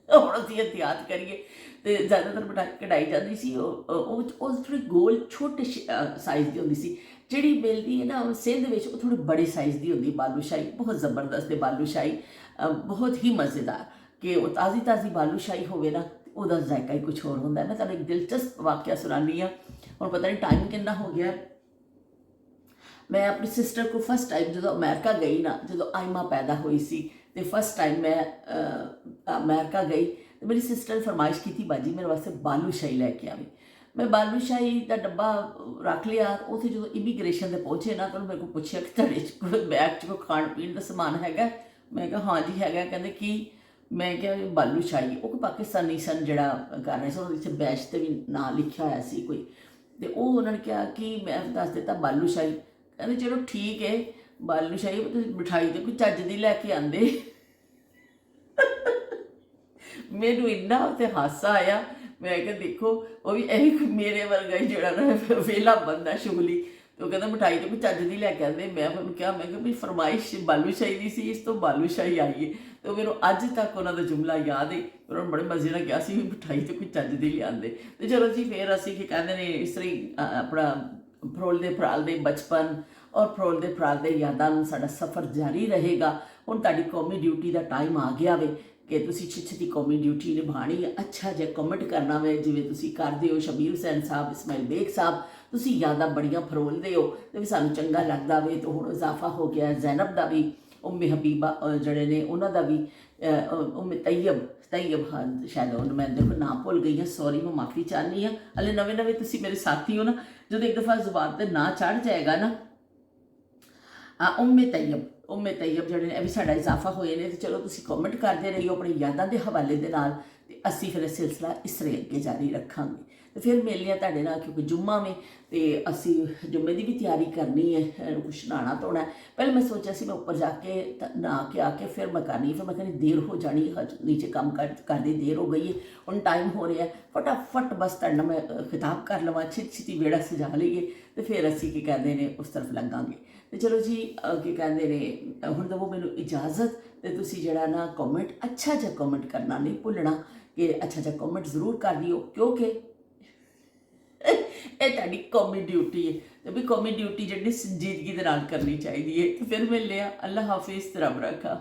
ਹੁਣ ਅਸੀਂ ਇਹਤਿਆਤ ਕਰੀਏ ਤੇ ਜ਼ਿਆਦਾਤਰ ਮਿਠਾਈ ਕਢਾਈ ਜਾਂਦੀ ਸੀ। ਉਹ ਥੋੜ੍ਹੀ ਗੋਲ ਛੋਟੇ ਸਾਈਜ਼ ਦੀ ਹੁੰਦੀ ਸੀ। ਜਿਹੜੀ ਮਿਲਦੀ ਹੈ ਨਾ ਸਿੰਧ ਵਿੱਚ, ਉਹ ਥੋੜ੍ਹੀ ਬੜੇ ਸਾਈਜ਼ ਦੀ ਹੁੰਦੀ ਬਾਲੂ ਸ਼ਾਹੀ, ਬਹੁਤ ਜ਼ਬਰਦਸਤ ਹੈ ਬਾਲੂ ਸ਼ਾਹੀ, ਬਹੁਤ ਹੀ ਮਜ਼ੇਦਾਰ। ਕਿ ਉਹ ਤਾਜ਼ੀ ਤਾਜ਼ੀ ਬਾਲੂ ਸ਼ਾਹੀ ਹੋਵੇ ਨਾ, ਉਹਦਾ ਜ਼ਾਇਕਾ ਹੀ ਕੁਛ ਹੋਰ ਹੁੰਦਾ। ਮੈਂ ਤੁਹਾਨੂੰ ਇੱਕ ਦਿਲਚਸਪ ਵਾਕਿਆ ਸੁਣਾਉਂਦੀ ਹਾਂ। ਹੁਣ ਪਤਾ ਨਹੀਂ ਟਾਈਮ ਕਿੰਨਾ ਹੋ ਗਿਆ। ਮੈਂ ਆਪਣੀ ਸਿਸਟਰ ਕੋਲ ਫਸਟ ਟਾਈਮ ਜਦੋਂ ਅਮਰੀਕਾ ਗਈ ਨਾ, ਜਦੋਂ ਆਇਮਾ ਪੈਦਾ ਹੋਈ ਸੀ, ਤੇ ਫਸਟ ਟਾਈਮ ਮੈਂ ਅਮਰੀਕਾ ਗਈ, ਤੇ ਮੇਰੀ ਸਿਸਟਰ ਨੇ ਫਰਮਾਇਸ਼ ਕੀਤੀ, ਬਾਜੀ ਮੇਰੇ ਵਾਸਤੇ ਬਾਲੂ ਸ਼ਾਹੀ ਲੈ ਕੇ ਆਵੇ। ਮੈਂ ਬਾਲੂ ਸ਼ਾਹੀ ਦਾ ਡੱਬਾ ਰੱਖ ਲਿਆ। ਉੱਥੇ ਜਦੋਂ ਇਮੀਗ੍ਰੇਸ਼ਨ 'ਤੇ ਪਹੁੰਚੇ ਨਾ, ਤਾਂ ਮੇਰੇ ਕੋਲ ਪੁੱਛਿਆ ਕਿ ਤੁਹਾਡੇ 'ਚ ਕੋਈ ਬੈਗ 'ਚ ਕੋਈ ਖਾਣ ਪੀਣ ਦਾ ਸਮਾਨ ਹੈਗਾ? ਮੈਂ ਕਿਹਾ ਹਾਂ ਜੀ ਹੈਗਾ। ਕਹਿੰਦੇ ਕੀ? ਮੈਂ ਕਿਹਾ ਬਾਲੂ ਸ਼ਾਹੀ। ਉਹ ਕੋਈ ਪਾਕਿਸਤਾਨੀ ਸਨ ਜਿਹੜਾ ਕਰ ਰਹੇ ਸੀ, ਉਹਦੇ ਵਿੱਚ ਬੈਚ 'ਤੇ ਵੀ ਨਾਂ ਲਿਖਿਆ ਹੋਇਆ ਸੀ ਕੋਈ। ਤੇ ਉਹ ਉਹਨਾਂ ਨੇ ਕਿਹਾ ਕਿ ਮੈਂ ਦੱਸ ਦਿੱਤਾ ਬਾਲੂ ਸ਼ਾਹੀ। ਕਹਿੰਦੇ ਚਲੋ ਠੀਕ ਹੈ, ਬਾਲੂ ਸ਼ਾਹੀ ਤੁਸੀਂ ਮਿਠਾਈ ਤੇ ਕੋਈ ਚੱਜ ਦੀ ਲੈ ਕੇ ਆਂਦੇ। ਮੈਨੂੰ ਇੰਨਾ ਉੱਥੇ ਹਾਸਾ ਆਇਆ। ਮੈਂ ਕਿਹਾ ਦੇਖੋ, ਉਹ ਵੀ ਇਹ ਮੇਰੇ ਵਰਗਾ ਹੀ ਜਿਹੜਾ ਨਾ ਵਿਹਲਾ ਬੰਦਾ ਸ਼ੁਗਲੀ। ਤੇ ਉਹ ਕਹਿੰਦਾ ਮਿਠਾਈ ਤੇ ਕੋਈ ਚੱਜ ਦੀ ਲੈ ਕੇ ਆਂਦੇ। ਮੈਂ ਉਹਨੂੰ ਕਿਹਾ, ਮੈਂ ਕਿਹਾ ਵੀ ਫਰਮਾਇਸ਼ ਬਾਲੂ ਸ਼ਾਹੀ ਦੀ ਸੀ, ਇਸ ਤੋਂ ਬਾਲੂ ਸ਼ਾਹੀ ਆਈ ਹੈ। ਤੇ ਮੈਨੂੰ ਅੱਜ ਤੱਕ ਉਹਨਾਂ ਦਾ ਜੁਮਲਾ ਯਾਦ ਹੈ। ਉਹਨਾਂ ਨੂੰ ਬੜੇ ਮਜ਼ੇ ਨਾਲ ਕਿਹਾ ਸੀ ਵੀ ਮਿਠਾਈ ਤੇ ਕੋਈ ਚੱਜ ਦੀ ਲਿਆਂਦੇ। ਤੇ ਚਲੋ ਜੀ, ਫਿਰ ਅਸੀਂ ਕੀ ਕਹਿੰਦੇ ਨੇ, ਇਸ ਤਰ੍ਹਾਂ ਹੀ ਆਪਣਾ ਫਰੋਲਦੇ ਫਰਾਲਦੇ ਬਚਪਨ ਔਰ ਫਰੋਲਦੇ ਫਰਾਲਦੇ ਯਾਦਾਂ ਨੂੰ ਸਾਡਾ ਸਫ਼ਰ ਜਾਰੀ ਰਹੇਗਾ। ਹੁਣ ਤੁਹਾਡੀ ਕੌਮੀ ਡਿਊਟੀ ਦਾ ਟਾਈਮ ਆ ਗਿਆ ਵੇ ਕਿ ਤੁਸੀਂ ਛੇਤੀ ਕੌਮੀ ਡਿਊਟੀ ਨਿਭਾਣੀ ਹੈ। ਅੱਛਾ ਜਿਹਾ ਕਮੈਂਟ ਕਰਨਾ ਵੇ, ਜਿਵੇਂ ਤੁਸੀਂ ਕਰਦੇ ਹੋ। ਸ਼ਬੀਰ ਹੁਸੈਨ ਸਾਹਿਬ, ਇਸਮਾਈਲ ਬੇਗ ਸਾਹਿਬ, ਤੁਸੀਂ ਯਾਦਾਂ ਬੜੀਆਂ ਫਰੋਲਦੇ ਹੋ ਤੇ ਵੀ ਸਾਨੂੰ ਚੰਗਾ ਲੱਗਦਾ ਵੇ। ਤੇ ਹੁਣ ਇਜ਼ਾਫਾ ਹੋ ਗਿਆ ਜ਼ੈਨਬ ਦਾ ਵੀ, ਉਮੇ ਹਬੀਬਾ ਜਿਹੜੇ ਨੇ ਉਹਨਾਂ ਦਾ ਵੀ, ਉਮੇ ਤੈਯਬ ਹਾਂ ਸ਼ਾਇਦ ਉਹਨੂੰ ਮੈਂ ਦੇਖੋ ਨਾਮ ਭੁੱਲ ਗਈ ਹਾਂ, ਸੌਰੀ, ਮੈਂ ਮਾਫੀ ਚਾਹੁੰਦੀ ਹਾਂ। ਹਲੇ ਨਵੇਂ ਨਵੇਂ ਤੁਸੀਂ ਮੇਰੇ ਸਾਥੀ ਹੋ ਨਾ, ਜਦੋਂ ਇੱਕ ਦਫਾ ਜ਼ੁਬਾਨ ਤੇ ਨਾਂ ਚੜ੍ਹ ਜਾਏਗਾ ਨਾ, ਉਮੇ ਤੈਯਬ ਜਿਹੜੇ ਨੇ, ਇਹ ਵੀ ਸਾਡਾ ਇਜ਼ਾਫਾ ਹੋਏ ਨੇ। ਤੇ ਚਲੋ ਤੁਸੀਂ ਕਮੈਂਟ ਕਰਦੇ ਰਹੀਓ ਆਪਣੀ ਯਾਦਾਂ ਦੇ ਹਵਾਲੇ ਦੇ ਨਾਲ, ਤੇ ਅਸੀਂ ਫਿਰ ਇਹ ਸਿਲਸਿਲਾ ਇਸ ਤਰ੍ਹਾਂ ਅੱਗੇ ਜਾਰੀ ਰੱਖਾਂਗੇ। ਤੇ ਫਿਰ ਮਿਲਦੇ ਹਾਂ ਤੁਹਾਡੇ ਨਾਲ, ਕਿਉਂਕਿ ਜੁੰਮਾ ਵੇ ਤੇ ਅਸੀਂ ਜੁੰਮੇ ਦੀ ਵੀ ਤਿਆਰੀ ਕਰਨੀ ਹੈ, ਕੁਛ ਨਹਾਉਣਾ ਧੋਣਾ। ਪਹਿਲਾਂ ਮੈਂ ਸੋਚਿਆ ਸੀ ਮੈਂ ਉੱਪਰ ਜਾ ਕੇ ਨਹਾ ਕੇ ਆ ਕੇ ਫਿਰ ਮੈਂ ਕਰਨੀ, ਫਿਰ ਮੈਂ ਕਹਿੰਦੀ ਦੇਰ ਹੋ ਜਾਣੀ, ਨੀਚੇ ਕੰਮ ਕਰਦੇ ਦੇਰ ਹੋ ਗਈ ਹੈ। ਹੁਣ ਟਾਈਮ ਹੋ ਰਿਹਾ, ਫਟਾਫਟ ਬਸ ਤੁਹਾਡੇ ਨਾਲ ਮੈਂ ਖਿਤਾਬ ਕਰ ਲਵਾਂ, ਛੇਤੀ ਵਿਹੜਾ ਸਜਾ ਲਈਏ ਤੇ ਫਿਰ ਅਸੀਂ ਕੀ ਕਹਿੰਦੇ ਨੇ ਉਸ ਤਰਫ ਲੱਗਾਂਗੇ। ਤੇ ਚਲੋ ਜੀ, ਕੀ ਕਹਿੰਦੇ ਨੇ, ਹੁਣ ਦਵੋ ਮੈਨੂੰ ਇਜਾਜ਼ਤ। ਤੇ ਤੁਸੀਂ ਜਿਹੜਾ ਨਾ ਕਮੈਂਟ, ਅੱਛਾ ਜਿਹਾ ਕਮੈਂਟ ਕਰਨਾ ਨਹੀਂ ਭੁੱਲਣਾ, ਕਿ ਅੱਛਾ ਜਿਹਾ ਕਮੈਂਟ ਜ਼ਰੂਰ ਕਰ ਦਿਓ, ਕਿਉਂਕਿ ਇਹ ਤੁਹਾਡੀ ਕੌਮੀ ਡਿਊਟੀ ਹੈ। ਤੇ ਵੀ ਕੌਮੀ ਡਿਊਟੀ ਜਿਹੜੀ ਸੰਜੀਦਗੀ ਦੇ ਨਾਲ ਕਰਨੀ ਚਾਹੀਦੀ ਹੈ। ਤੇ ਫਿਰ ਮਿਲਦੇ ਹਾਂ। ਅੱਲਾ ਹਾਫਿਜ਼, ਰੱਬ ਰੱਖਾ।